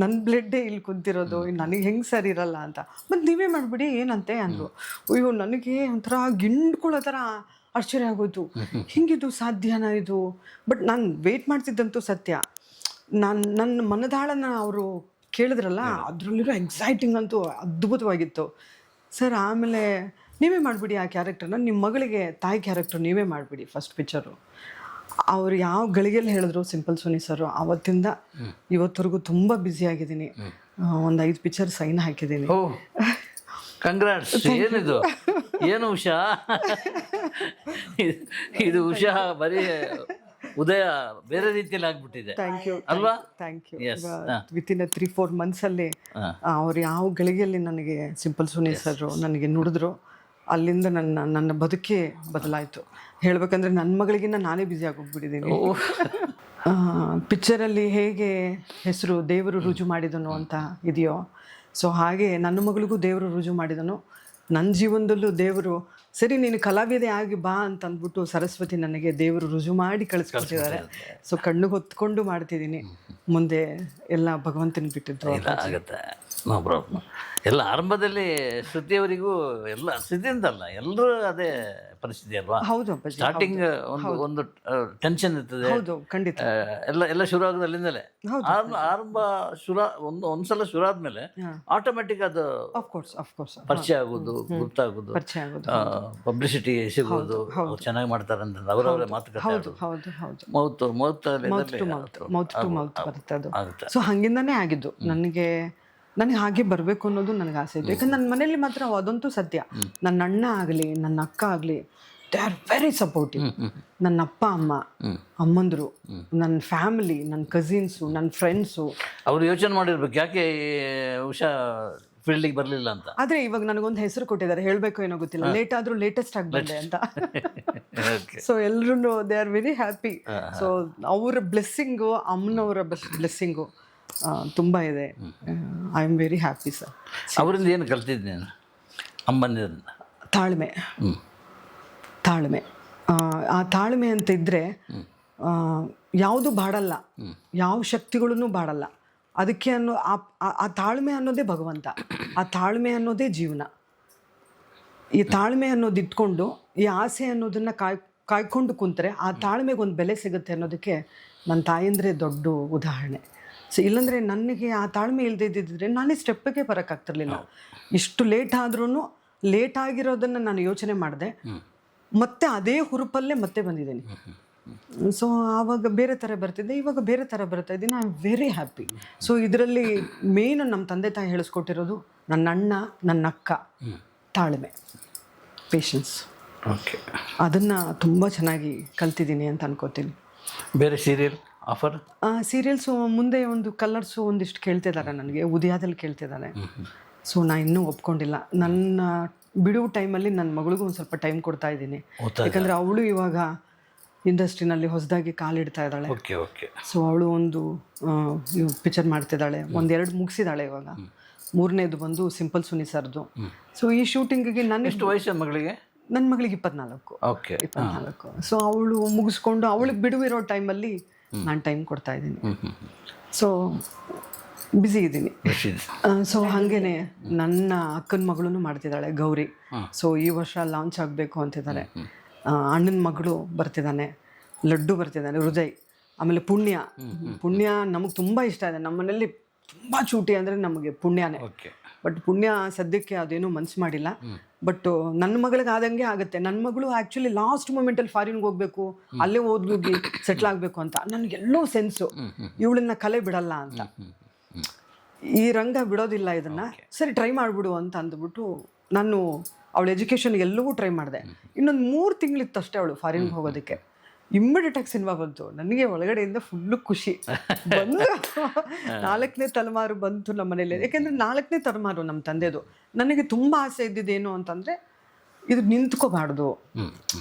ನನ್ನ ಬ್ಲಡ್ಡೇ ಇಲ್ಲಿ ಕುಂತಿರೋದು, ನನಗೆ ಹೆಂಗೆ ಸರ್ ಇರಲ್ಲ ಅಂತ. ಮತ್ತು ನೀವೇ ಮಾಡಿಬಿಡಿ ಏನಂತೆ ಅಂದರು. ಅಯ್ಯೋ ನನಗೆ ಒಂಥರ ಗಿಂಡ್ಕೊಳ್ಳೋ ಥರ ಆಶ್ಚರ್ಯ ಆಗೋಯ್ತು. ಹಿಂಗಿದು ಸಾಧ್ಯನಾ ಇದು? ಬಟ್ ನಾನು ವೆಯ್ಟ್ ಮಾಡ್ತಿದ್ದಂತೂ ಸತ್ಯ. ನನ್ನ ಮನದಾಳನ ಅವರು ಕೇಳಿದ್ರಲ್ಲ, ಅದರಲ್ಲಿರೋ ಎಕ್ಸೈಟಿಂಗ್ ಅಂತೂ ಅದ್ಭುತವಾಗಿತ್ತು ಸರ್. ಆಮೇಲೆ ನೀವೇ ಮಾಡಿಬಿಡಿ ಆ ಕ್ಯಾರೆಕ್ಟರ್ನ, ನಿಮ್ಮ ಮಗಳಿಗೆ ತಾಯಿ ಕ್ಯಾರೆಕ್ಟರ್ ನೀವೇ ಮಾಡಿಬಿಡಿ ಫಸ್ಟ್ ಪಿಕ್ಚರು. ಅವ್ರು ಯಾವ ಗಳಿಗೆಯಲ್ಲಿ ಹೇಳಿದ್ರು ಸಿಂಪಲ್ ಸುನಿ ಸರ್, ಆವತ್ತಿಂದ ಇವತ್ತವರೆಗೂ ತುಂಬ ಬ್ಯುಸಿಯಾಗಿದ್ದೀನಿ. ಒಂದು 5 ಪಿಕ್ಚರ್ ಸೈನ್ ಹಾಕಿದ್ದೀನಿ. ಓ ಕಂಗ್ರಾಟ್ಸ್. ಏನಿದು, ಏನು ಉಷಾ? ಇದು ಉಷಾ ಬರೀ ಉದಯ ಬೇರೆ ರೀತಿಯಲ್ಲಿ ಆಗ್ಬಿಟ್ಟಿದೆ. ಥ್ಯಾಂಕ್ ಯು ಅಲ್ವಾ? Thank you. ವಿತಿನ್ 3-4 ಮಂತ್ಸಲ್ಲಿ ಅವ್ರು ಯಾವ ಗಳಿಗೆಯಲ್ಲಿ ನನಗೆ ಸಿಂಪಲ್ ಸುನಿ ಸರ್ ನನಗೆ ನುಡಿದ್ರು, ಅಲ್ಲಿಂದ ನನ್ನ ಬದುಕೇ ಬದಲಾಯಿತು. ಹೇಳಬೇಕಂದ್ರೆ ನನ್ನ ಮಗಳಿಗಿನ್ನ ನಾನೇ ಬ್ಯುಸಿ ಆಗೋಗ್ಬಿಟ್ಟಿದ್ದೀನಿ. ಪಿಕ್ಚರಲ್ಲಿ ಹೇಗೆ ಹೆಸರು ದೇವರು ರುಜು ಮಾಡಿದನು ಅಂತ ಇದೆಯೋ, ಸೊ ಹಾಗೆ ನನ್ನ ಮಗಳಿಗೂ ದೇವರು ರುಜು ಮಾಡಿದನು. ನನ್ನ ಜೀವನದಲ್ಲೂ ದೇವರು ಸರಿ ನೀನು ಕಲಾವಿದೆ ಆಗಿ ಬಾ ಅಂತ ಅಂದ್ಬಿಟ್ಟು ಸರಸ್ವತಿ ನನಗೆ ದೇವರು ರುಜು ಮಾಡಿ ಕಳಿಸ್ಕೊಟ್ಟಿದ್ದಾರೆ. ಸೊ ಕಣ್ಣಿಗೆ ಹೊತ್ಕೊಂಡು ಮಾಡ್ತಿದ್ದೀನಿ. ಮುಂದೆ ಎಲ್ಲ ಭಗವಂತನಿಗೆ ಬಿಟ್ಟಿದ್ದು ಆಗುತ್ತೆ. No problem. ಎಲ್ಲ ಆರಂಭದಲ್ಲಿ ಶ್ರುತಿಯವರಿಗೂ ಎಲ್ಲ ಶ್ರುತಿಯಿಂದಲ್ಲ, ಎಲ್ಲರೂ ಅದೇ ಪರಿಸ್ಥಿತಿ ಅಲ್ವಾ? ಹೌದು ಅಪ್ಪಾಜಿ. ಸ್ಟಾರ್ಟಿಂಗ್ ಒಂದು ಟೆನ್ಷನ್ ಇರ್ತದೆ. ಹೌದು ಖಂಡಿತ. ಎಲ್ಲ ಶುರು ಆಗೋದು ಅಲ್ಲಿಂದಲೇ. ಆರಂಭ ಒಂದ್ಸಲ ಶುರು ಆದ್ಮೇಲೆ ಆಟೋಮೆಟಿಕ್ ಅದು ಪರಿಚಯ ಆಗೋದು, ಗೊತ್ತಾಗೋದು, ಪಬ್ಲಿಸಿಟಿ ಸಿಗೋದು, ಚೆನ್ನಾಗಿ ಮಾಡ್ತಾರೆ ಅಂತ ಅವರವರೇ ಮಾತುಕತೆ ಮೌತ್ ಟು ಮೌತ್ ಬರುತ್ತೆ ಅದು. ಸೊ ಹಂಗಿಂದಾನೇ ಆಗಿದ್ದು. ನನಗೆ ಹಾಗೆ ಬರಬೇಕು ಅನ್ನೋದು ನನಗೆ ಆಸೆ ಇತ್ತು. ಯಾಕಂದ್ರೆ ನನ್ನ ಮನೇಲಿ ಮಾತ್ರ ಅದಂತೂ ಸತ್ಯ. ನನ್ನ ಅಣ್ಣ ಆಗಲಿ ನನ್ನ ಅಕ್ಕ ಆಗಲಿ, ದೇ ಆರ್ ವೆರಿ ಸಪೋರ್ಟಿವ್. ನನ್ನ ಅಪ್ಪ ಅಮ್ಮ, ಅಮ್ಮಂದರು, ನನ್ನ ಫ್ಯಾಮಿಲಿ, ನನ್ನ ಕಸಿನ್ಸು, ನನ್ನ ಫ್ರೆಂಡ್ಸು. ಅವರು ಯೋಚನೆ ಮಾಡಿರ್ಬೇಕು ಯಾಕೆ ಉಷಾ ಫೀಲ್ಡಿಗೆ ಬರಲಿಲ್ಲ ಅಂತ. ಆದರೆ ಇವಾಗ ನನಗೊಂದು ಹೆಸರು ಕೊಟ್ಟಿದ್ದಾರೆ, ಹೇಳಬೇಕು ಏನೋ ಗೊತ್ತಿಲ್ಲ, ಲೇಟ್ ಆದರೂ ಲೇಟೆಸ್ಟ್ ಆಗಿ ಬಂದೆ ಅಂತ. ಸೊ ಎಲ್ಲರೂ they are very happy. So ಅವರ ಬ್ಲೆಸ್ಸಿಂಗು, ಅಮ್ಮನವರ ಬ್ಲೆಸ್ಸಿಂಗು ತುಂಬ ಇದೆ. I am very happy sir. ಅವರಿಂದ ಏನು ಕಲ್ತಿದ್ದು ನೀನು? ಅಮ್ಮನಿಂದ ತಾಳ್ಮೆ. ಆ ತಾಳ್ಮೆ ಅಂತ ಇದ್ದರೆ ಯಾವುದು ಬಾಡಲ್ಲ, ಯಾವ ಶಕ್ತಿಗಳೂ ಬಾಡಲ್ಲ. ಅದಕ್ಕೆ ಆ ತಾಳ್ಮೆ ಅನ್ನೋದೇ ಭಗವಂತ, ಆ ತಾಳ್ಮೆ ಅನ್ನೋದೇ ಜೀವನ. ಈ ತಾಳ್ಮೆ ಅನ್ನೋದು ಇಟ್ಕೊಂಡು ಈ ಆಸೆ ಅನ್ನೋದನ್ನು ಕಾಯ್ಕೊಂಡು ಕುಂತರೆ ಆ ತಾಳ್ಮೆಗೆ ಒಂದು ಬೆಲೆ ಸಿಗುತ್ತೆ ಅನ್ನೋದಕ್ಕೆ ನನ್ನ ತಾಯಂದ್ರೆ ದೊಡ್ಡ ಉದಾಹರಣೆ. ಸೊ ಇಲ್ಲಾಂದರೆ ನನಗೆ ಆ ತಾಳ್ಮೆ ಇಲ್ಲದೆ ಇದ್ದಿದ್ದರೆ ನಾನೇ ಸ್ಟೆಪ್ಪಿಗೆ ಬರೋಕ್ಕಾಗ್ತಿರ್ಲಿಲ್ಲ. ಇಷ್ಟು ಲೇಟ್ ಆದ್ರೂ ಲೇಟ್ ಆಗಿರೋದನ್ನು ನಾನು ಯೋಚನೆ ಮಾಡಿದೆ, ಮತ್ತೆ ಅದೇ ಹುರುಪಲ್ಲೇ ಮತ್ತೆ ಬಂದಿದ್ದೀನಿ. ಸೊ ಆವಾಗ ಬೇರೆ ಥರ ಬರ್ತಿದ್ದೆ, ಇವಾಗ ಬೇರೆ ಥರ ಬರ್ತಾ ಇದ್ದೀನಿ. I am very happy. So ಇದರಲ್ಲಿ ಮೇಯ್ನು ನಮ್ಮ ತಂದೆ ತಾಯಿ ಹೇಳಿಸ್ಕೊಟ್ಟಿರೋದು ನನ್ನ ಅಣ್ಣ, ನನ್ನ ಅಕ್ಕ, ತಾಳ್ಮೆ, ಪೇಷನ್ಸ್. ಓಕೆ, ಅದನ್ನು ತುಂಬ ಚೆನ್ನಾಗಿ ಕಲ್ತಿದ್ದೀನಿ ಅಂತ ಅನ್ಕೋತೀನಿ. ಬೇರೆ ಸೀರಿಯಲ್ ಆಫರ್? ಸೀರಿಯಲ್ಸು ಮುಂದೆ ಒಂದು ಕಲರ್ಸು ಒಂದಿಷ್ಟು ಕೇಳ್ತಿದ್ದಾರೆ ನನಗೆ, ಉದಯದಲ್ಲಿ ಕೇಳ್ತಿದ್ದಾನೆ. ಸೊ ನಾನು ಇನ್ನೂ ಒಪ್ಕೊಂಡಿಲ್ಲ. ನನ್ನ ಬಿಡುವ ಟೈಮಲ್ಲಿ ನನ್ನ ಮಗಳಿಗೂ ಒಂದು ಸ್ವಲ್ಪ ಟೈಮ್ ಕೊಡ್ತಾ ಇದ್ದೀನಿ. ಯಾಕಂದರೆ ಅವಳು ಇವಾಗ ಇಂಡಸ್ಟ್ರಿನಲ್ಲಿ ಹೊಸದಾಗಿ ಕಾಲಿಡ್ತಾ ಇದ್ದಾಳೆ. ಸೊ ಅವಳು ಒಂದು ಪಿಕ್ಚರ್ ಮಾಡ್ತಿದ್ದಾಳೆ, 1-2 ಮುಗಿಸಿದ್ದಾಳೆ. ಇವಾಗ 3ನೇದು ಬಂದು ಸಿಂಪಲ್ ಸುನಿ ಸರ್ದು. ಸೊ ಈ ಶೂಟಿಂಗಿಗೆ ನನ್ನ ಎಷ್ಟು ವಯಸ್ಸು ಮಗಳಿಗೆ? ನನ್ನ ಮಗಳಿಗೆ 24. ಸೊ ಅವಳು ಮುಗಿಸ್ಕೊಂಡು ಅವಳಿಗೆ ಬಿಡುವಿರೋ ಟೈಮಲ್ಲಿ ನಾನು ಟೈಮ್ ಕೊಡ್ತಾ ಇದ್ದೀನಿ. ಸೊ ಬ್ಯುಸಿ ಇದ್ದೀನಿ. ಸೊ ಹಾಗೇನೆ ನನ್ನ ಅಕ್ಕನ ಮಗಳೂ ಮಾಡ್ತಿದ್ದಾಳೆ, ಗೌರಿ. ಸೊ ಈ ವರ್ಷ ಲಾಂಚ್ ಆಗಬೇಕು ಅಂತಿದ್ದಾರೆ. ಅಣ್ಣನ ಮಗಳು ಬರ್ತಿದ್ದಾನೆ, ಲಡ್ಡು ಬರ್ತಿದ್ದಾನೆ, ಹೃದಯ್. ಆಮೇಲೆ ಪುಣ್ಯ ನಮಗೆ ತುಂಬ ಇಷ್ಟ ಇದೆ. ನಮ್ಮ ಮನೇಲಿ ತುಂಬ ಚೂಟಿ ಅಂದರೆ ನಮಗೆ ಪುಣ್ಯನೇ. ಬಟ್ ಪುಣ್ಯ ಸದ್ಯಕ್ಕೆ ಅದೇನೂ ಮನ್ಸು ಮಾಡಿಲ್ಲ. ಬಟ್ ನನ್ನ ಮಗಳಿಗೆ ಆದಂಗೆ ಆಗುತ್ತೆ. ನನ್ನ ಮಗಳು ಆ್ಯಕ್ಚುಲಿ ಲಾಸ್ಟ್ ಮೂಮೆಂಟಲ್ಲಿ ಫಾರಿನ್ಗೆ ಹೋಗ್ಬೇಕು, ಅಲ್ಲೇ ಓದ್ಗೋಗಿ ಸೆಟ್ಲ್ ಆಗಬೇಕು ಅಂತ ನನಗೆಲ್ಲೋ ಸೆನ್ಸು, ಇವಳನ್ನ ಕಲೆ ಬಿಡಲ್ಲ ಅಂತ. ಈ ರಂಗ ಬಿಡೋದಿಲ್ಲ ಇದನ್ನು, ಸರಿ ಟ್ರೈ ಮಾಡಿಬಿಡು ಅಂತ ಅಂದ್ಬಿಟ್ಟು ನಾನು ಅವಳ ಎಜುಕೇಷನ್ ಎಲ್ಲವೂ ಟ್ರೈ ಮಾಡಿದೆ. ಇನ್ನೊಂದು 3 ತಿಂಗಳಿತ್ತು ಅಷ್ಟೇ ಅವಳು ಫಾರಿನ್ಗೆ ಹೋಗೋದಕ್ಕೆ. ಇಮ್ಮಿಡಿಯೇಟಾಗಿ ಸಿನಿಮಾ ಬಂತು. ನನಗೆ ಒಳಗಡೆಯಿಂದ ಫುಲ್ಲು ಖುಷಿ ಬಂದು 4ನೇ ತಲೆಮಾರು ಬಂತು ನಮ್ಮ ಮನೇಲಿ. ಯಾಕೆಂದರೆ 4ನೇ ತಲೆಮಾರು ನಮ್ಮ ತಂದೆದು. ನನಗೆ ತುಂಬ ಆಸೆ ಇದ್ದಿದ್ದೇನು ಅಂತಂದರೆ, ಇದು ನಿಂತ್ಕೋಬಾರ್ದು,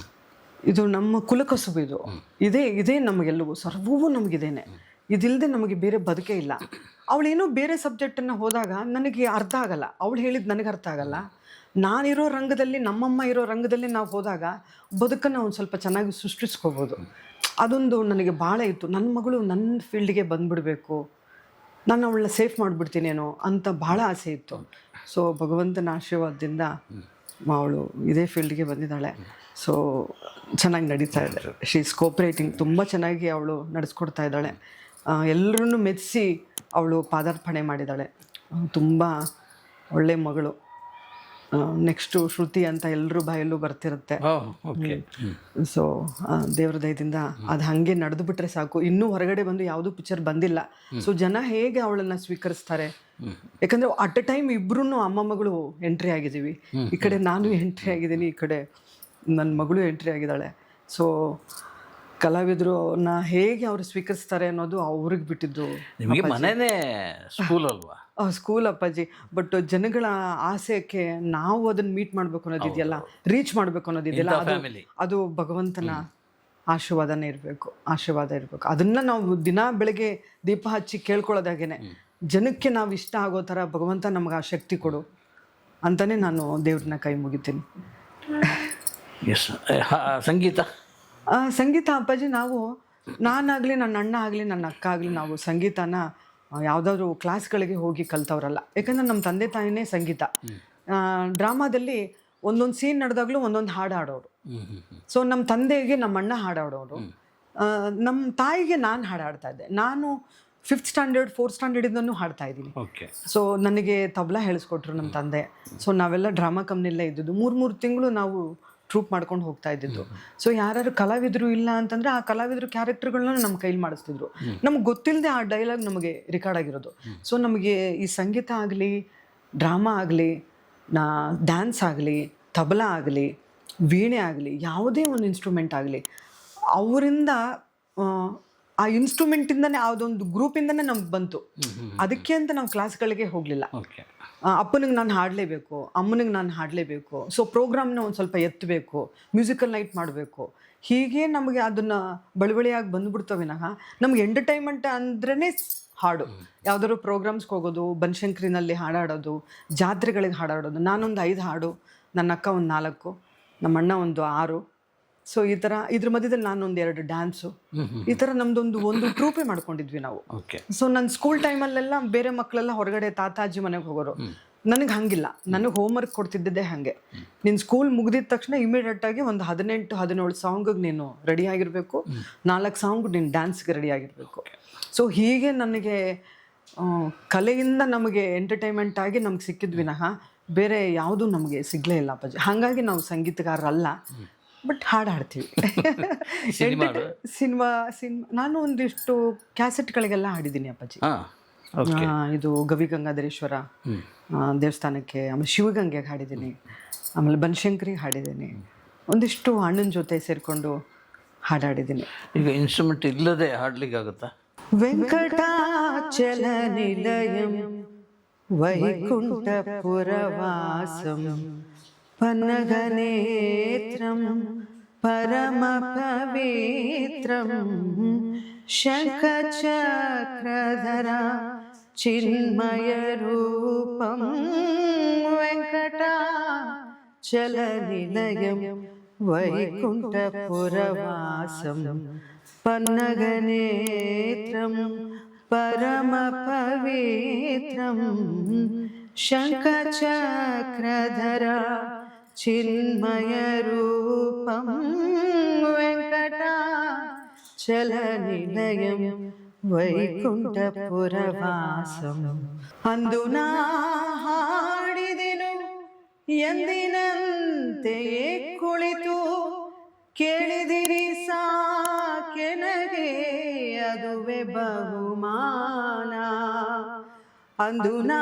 ಇದು ನಮ್ಮ ಕುಲಕಸುಬು, ಇದೇ ನಮಗೆಲ್ಲವೂ, ಸರ್ವವೂ ನಮಗಿದೇನೆ, ಇದಿಲ್ಲದೆ ನಮಗೆ ಬೇರೆ ಬದುಕೇ ಇಲ್ಲ. ಅವಳೇನೋ ಬೇರೆ ಸಬ್ಜೆಕ್ಟನ್ನು ಹೋದಾಗ ನನಗೆ ಅರ್ಥ ಆಗಲ್ಲ, ಅವಳು ಹೇಳಿದ್ದು ನನಗೆ ಅರ್ಥ ಆಗಲ್ಲ. ನಾನಿರೋ ರಂಗದಲ್ಲಿ, ನಮ್ಮಮ್ಮ ಇರೋ ರಂಗದಲ್ಲಿ ನಾವು ಹೋದಾಗ ಬದುಕನ್ನು ಒಂದು ಸ್ವಲ್ಪ ಚೆನ್ನಾಗಿ ಸೃಷ್ಟಿಸ್ಕೋಬೋದು. ಅದೊಂದು ನನಗೆ ಭಾಳ ಇತ್ತು. ನನ್ನ ಮಗಳು ನನ್ನ ಫೀಲ್ಡಿಗೆ ಬಂದುಬಿಡಬೇಕು, ನಾನು ಅವಳನ್ನ ಸೇಫ್ ಮಾಡಿಬಿಡ್ತೀನೇನೋ ಅಂತ ಭಾಳ ಆಸೆ ಇತ್ತು. ಸೊ ಭಗವಂತನ ಆಶೀರ್ವಾದದಿಂದ ಅವಳು ಇದೇ ಫೀಲ್ಡ್ಗೆ ಬಂದಿದ್ದಾಳೆ. ಸೊ ಚೆನ್ನಾಗಿ ನಡೀತಾ ಇದೆ. She is cooperating. ತುಂಬ ಚೆನ್ನಾಗಿ ಅವಳು ನಡೆಸ್ಕೊಡ್ತಾ ಇದ್ದಾಳೆ. ಎಲ್ಲರೂ ಮೆಚ್ಚಿಸಿ ಅವಳು ಪಾದಾರ್ಪಣೆ ಮಾಡಿದ್ದಾಳೆ. ತುಂಬ ಒಳ್ಳೆ ಮಗಳು. ನೆಕ್ಸ್ಟು ಶ್ರುತಿ ಅಂತ ಎಲ್ಲರೂ ಬಾಯಲ್ಲೂ ಬರ್ತಿರುತ್ತೆ. ಓಕೆ. ಸೊ ದೇವ್ರ ದಯದಿಂದ ಅದು ಹಾಗೆ ನಡೆದು ಬಿಟ್ರೆ ಸಾಕು. ಇನ್ನೂ ಹೊರಗಡೆ ಬಂದು ಯಾವುದೂ ಪಿಕ್ಚರ್ ಬಂದಿಲ್ಲ. ಸೊ ಜನ ಹೇಗೆ ಅವಳನ್ನು ಸ್ವೀಕರಿಸ್ತಾರೆ, ಯಾಕಂದರೆ ಅಟ್ ಅ ಟೈಮ್ ಇಬ್ಬರೂ ಅಮ್ಮ ಮಗಳು ಎಂಟ್ರಿ ಆಗಿದ್ದೀವಿ. ಈ ಕಡೆ ನಾನು ಎಂಟ್ರಿ ಆಗಿದ್ದೀನಿ, ಈ ಕಡೆ ನನ್ನ ಮಗಳು ಎಂಟ್ರಿ ಆಗಿದ್ದಾಳೆ. ಸೊ ಕಲಾವಿದರನ್ನ ಹೇಗೆ ಅವರು ಸ್ವೀಕರಿಸ್ತಾರೆ ಅನ್ನೋದು ಅವ್ರಿಗೆ ಬಿಟ್ಟಿದ್ದು. ನಿಮಗೆ ಮನೆಯೇ ಸ್ಕೂಲ್ ಅಲ್ವಾ? ಸ್ಕೂಲ್ ಅಪ್ಪಾಜಿ. ಬಟ್ ಜನಗಳ ಆಸೆಗೆ ನಾವು ಅದನ್ನ ಮೀಟ್ ಮಾಡಬೇಕು ಅನ್ನೋದಿದೆಯಲ್ಲ, ರೀಚ್ ಮಾಡಬೇಕು ಅನ್ನೋದಿದೆಯಲ್ಲ, ಅದು ಭಗವಂತನ ಆಶೀರ್ವಾದ ಇರಬೇಕು. ಅದನ್ನ ನಾವು ದಿನ ಬೆಳಗ್ಗೆ ದೀಪ ಹಚ್ಚಿ ಕೇಳ್ಕೊಳ್ಳೋದಾಗೇನೆ, ಜನಕ್ಕೆ ನಾವು ಇಷ್ಟ ಆಗೋ ಥರ ಭಗವಂತ ನಮ್ಗೆ ಆ ಶಕ್ತಿ ಕೊಡು ಅಂತಾನೆ ನಾನು ದೇವ್ರನ್ನ ಕೈ ಮುಗಿತೀನಿ. ಎಸ್. ಸಂಗೀತ ಸಂಗೀತ ಅಪ್ಪಾಜಿ, ನಾನಾಗಲಿ ನನ್ನ ಅಣ್ಣ ಆಗಲಿ ನನ್ನ ಅಕ್ಕ ಆಗಲಿ ನಾವು ಸಂಗೀತನ ಯಾವುದಾದ್ರೂ ಕ್ಲಾಸ್ಗಳಿಗೆ ಹೋಗಿ ಕಲ್ತವ್ರಲ್ಲ. ಯಾಕಂದರೆ ನಮ್ಮ ತಂದೆ ತಾಯಿನೇ ಸಂಗೀತ. ಡ್ರಾಮಾದಲ್ಲಿ ಒಂದೊಂದು ಸೀನ್ ನಡೆದಾಗಲೂ ಒಂದೊಂದು ಹಾಡು ಹಾಡೋರು. ಸೊ ನಮ್ಮ ತಂದೆಗೆ ನಮ್ಮ ಅಣ್ಣ ಹಾಡಾಡೋರು, ನಮ್ಮ ತಾಯಿಗೆ ನಾನು ಹಾಡಾಡ್ತಾ ಇದ್ದೆ. ನಾನು 5th ಸ್ಟ್ಯಾಂಡರ್ಡ್ 4th ಸ್ಟ್ಯಾಂಡರ್ಡಿಂದನೂ ಹಾಡ್ತಾ ಇದ್ದೀನಿ. ಸೊ ನನಗೆ ತಬಲಾ ಹೇಳಿಸ್ಕೊಟ್ರು ನಮ್ಮ ತಂದೆ. ಸೊ ನಾವೆಲ್ಲ ಡ್ರಾಮಾ ಕಂಪ್ನಿಯಲ್ಲೇ ಇದ್ದಿದ್ದು. 3 ತಿಂಗಳು ನಾವು ಟ್ರೂಪ್ ಮಾಡ್ಕೊಂಡು ಹೋಗ್ತಾ ಇದ್ದಿದ್ದು. ಸೊ ಯಾರು ಕಲಾವಿದರು ಇಲ್ಲ ಅಂತಂದರೆ ಆ ಕಲಾವಿದರು ಕ್ಯಾರೆಕ್ಟರ್ಗಳನ್ನ ನಮ್ಮ ಕೈಲಿ ಮಾಡಿಸ್ತಿದ್ರು. ನಮ್ಗೆ ಗೊತ್ತಿಲ್ಲದೆ ಆ ಡೈಲಾಗ್ ನಮಗೆ ರೆಕಾರ್ಡ್ ಆಗಿರೋದು. ಸೊ ನಮಗೆ ಈ ಸಂಗೀತ ಆಗಲಿ, ಡ್ರಾಮಾ ಆಗಲಿ, ಡ್ಯಾನ್ಸ್ ಆಗಲಿ, ತಬಲಾ ಆಗಲಿ, ವೀಣೆ ಆಗಲಿ, ಯಾವುದೇ ಒಂದು ಇನ್ಸ್ಟ್ರೂಮೆಂಟ್ ಆಗಲಿ, ಅವರಿಂದ ಆ ಇನ್ಸ್ಟ್ರೂಮೆಂಟಿಂದನೇ ಯಾವುದೊಂದು ಗ್ರೂಪಿಂದನೇ ನಮ್ಗೆ ಬಂತು. ಅದಕ್ಕೆ ಅಂತ ನಾವು ಕ್ಲಾಸ್ಗಳಿಗೆ ಹೋಗಲಿಲ್ಲ. ಅಪ್ಪನಿಗೆ ನಾನು ಹಾಡಲೇಬೇಕು, ಅಮ್ಮನಿಗೆ ನಾನು ಹಾಡಲೇಬೇಕು, ಸೊ ಪ್ರೋಗ್ರಾಮ್ನ ಒಂದು ಸ್ವಲ್ಪ ಎತ್ತಬೇಕು, ಮ್ಯೂಸಿಕಲ್ ನೈಟ್ ಮಾಡಬೇಕು, ಹೀಗೆ ನಮಗೆ ಅದನ್ನು ಬಳುವಳಿಯಾಗಿ ಬಂದುಬಿಡ್ತವೆ ವಿನಃ ನಮ್ಗೆ ಎಂಟರ್ಟೈನ್ಮೆಂಟ್ ಅಂದ್ರೇ ಹಾಡು. ಯಾವುದಾದ್ರು ಪ್ರೋಗ್ರಾಮ್ಸ್ಗೆ ಹೋಗೋದು, ಬನಶಂಕರಿನಲ್ಲಿ ಹಾಡಾಡೋದು, ಜಾತ್ರೆಗಳಿಗೆ ಹಾಡಾಡೋದು. ನಾನೊಂದು 5 ಹಾಡು, ನನ್ನ ಅಕ್ಕ ಒಂದು 4, ನಮ್ಮ ಅಣ್ಣ ಒಂದು 6. ಸೊ ಈ ಥರ ಇದ್ರ ಮಧ್ಯದಲ್ಲಿ ನಾನೊಂದು 2 ಡ್ಯಾನ್ಸು, ಈ ಥರ ಒಂದು ಟ್ರೂಪೇ ಮಾಡ್ಕೊಂಡಿದ್ವಿ ನಾವು. ಸೊ ನನ್ನ ಸ್ಕೂಲ್ ಟೈಮಲ್ಲೆಲ್ಲ ಬೇರೆ ಮಕ್ಕಳೆಲ್ಲ ಹೊರಗಡೆ ತಾತಾಜಿ ಮನೆಗೆ ಹೋಗೋರು. ನನಗೆ ಹಂಗಿಲ್ಲ. ನನಗೆ ಹೋಮ್ವರ್ಕ್ ಕೊಡ್ತಿದ್ದೇ ಹಾಗೆ, ನಿನ್ನ ಸ್ಕೂಲ್ ಮುಗಿದಿದ ತಕ್ಷಣ ಇಮಿಡಿಯೇಟಾಗಿ ಒಂದು 18-17 ಸಾಂಗಿಗೆ ನೀನು ರೆಡಿ ಆಗಿರಬೇಕು, 4 ಸಾಂಗ್ ನೀನು ಡ್ಯಾನ್ಸ್ಗೆ ರೆಡಿ ಆಗಿರಬೇಕು. ಸೊ ಹೀಗೆ ನನಗೆ ಕಲೆಯಿಂದ ನಮಗೆ ಎಂಟರ್ಟೈನ್ಮೆಂಟ್ ಆಗಿ ನಮ್ಗೆ ಸಿಕ್ಕಿದ್ ವಿನಃ ಬೇರೆ ಯಾವುದೂ ನಮಗೆ ಸಿಗಲೇ ಇಲ್ಲ ಅಪ್ಪಾಜಿ. ಹಾಗಾಗಿ ನಾವು ಸಂಗೀತಗಾರರಲ್ಲ, ಬಟ್ ಹಾಡ್ತೀವಿ. ಸಿನಿಮಾ ನಾನು ಒಂದಿಷ್ಟು ಕ್ಯಾಸೆಟ್ಗಳಿಗೆಲ್ಲ ಹಾಡಿದ್ದೀನಿ ಅಪ್ಪಾಜಿ. ಇದು ಗವಿ ಗಂಗಾಧರೇಶ್ವರ ದೇವಸ್ಥಾನಕ್ಕೆ, ಆಮೇಲೆ ಶಿವಗಂಗೆಗೆ ಹಾಡಿದ್ದೀನಿ, ಆಮೇಲೆ ಬನಶಂಕರಿಗೆ ಹಾಡಿದ್ದೀನಿ, ಒಂದಿಷ್ಟು ಅಣ್ಣನ ಜೊತೆ ಸೇರಿಕೊಂಡು ಹಾಡಾಡಿದ್ದೀನಿ. ಈಗ ಇನ್ಸ್ಟ್ರೂಮೆಂಟ್ ಇಲ್ಲದೆ ಹಾಡ್ಲಿಕ್ಕಾಗುತ್ತಾ? ವೆಂಕಟಾಚಲ ನಿಲಯಂ ವೈಕುಂಠಪುರವಾಸಂ ಪನ್ನಗನೇತ್ರಂ ಪರಮ ಪವಿತ್ರಂ ಶಂಖಚಕ್ರಧರ ಚಿನ್ಮಯ ರೂಪಂ ವೆಂಕಟಾಚಲ ನಿಲಯಂ ವೈಕುಂಠಪುರವಾಸಂ ಪನ್ನಗನೇತ್ರಂ ಪರಮ ಪವಿತ್ರಂ ಶಂಖಚಕ್ರಧರ ಚಿನ್ಮಯ ರೂಪಂ ವೆಂಕಟಾಚಲ ನಿಲಯಂ ವೈಕುಂಠಪುರವಾಸಂ. ಅಂದು ನಾ ಹಾಡಿದೆನು ಎಂದಿನಂತೆಯೇ ಕುಳಿತು, ಕೇಳಿದಿರಿ ಸಾಕೆನಗೆ ಅದುವೆ ಬಹುಮಾನ. ಅಂದು ನಾ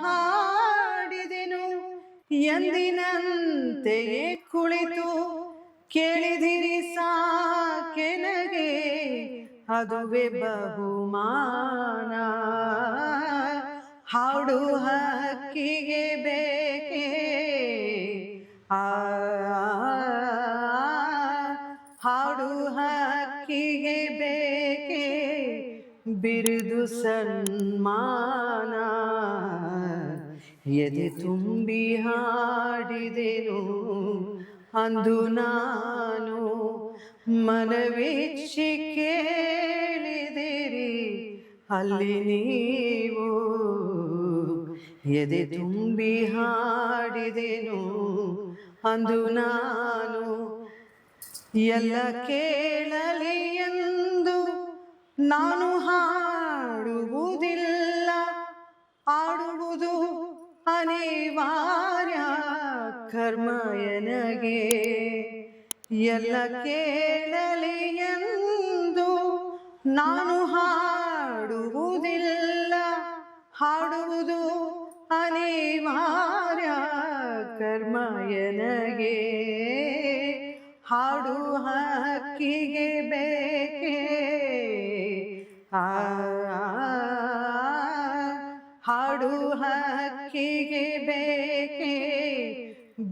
ಹಾಡಿದೆನು ಎಂದಿನಂತೆಯೇ ಕುಳಿತು, ಕೇಳಿದಿರಿ ಸಾಕೆನಗೆ ಅದುವೆ ಬಹುಮಾನ. ಹಾಡು ಹಕ್ಕಿಗೆ ಬೇಕೇ ಹಾಡು ಹಕ್ಕಿಗೆ ಬೇಕೇ ಬಿರುದು ಸನ್ಮಾನ. ಎದೆ ತುಂಬಿ ಹಾಡಿದೆನು ಅಂದು ನಾನು, ಮನವೆಚ್ಚಿ ಕೇಳಿದಿರಿ ಅಲ್ಲಿ ನೀವು. ಎದೆ ತುಂಬಿ ಹಾಡಿದೆನು ಅಂದು ನಾನು, ಎಲ್ಲ ಕೇಳಲಿ ಎಂದು ನಾನು ಹಾಡುವುದಿಲ್ಲ, ಆಡುವುದು ಅನಿವಾರ್ಯ ಕರ್ಮ ಎನಗೆ ಎಲ್ಲ ಕೇಳಲಿ ಎಂದು ನಾನು ಹಾಡುವುದಿಲ್ಲ, ಹಾಡುವುದು ಅನಿವಾರ್ಯ ಕರ್ಮ ಎನಗೆ, ಹಾಡು ಹಕ್ಕಿಗೆ ಬೇಕೇ ಹಾಡು ಹಕ್ಕಿಗೆ ಬೇಕೇ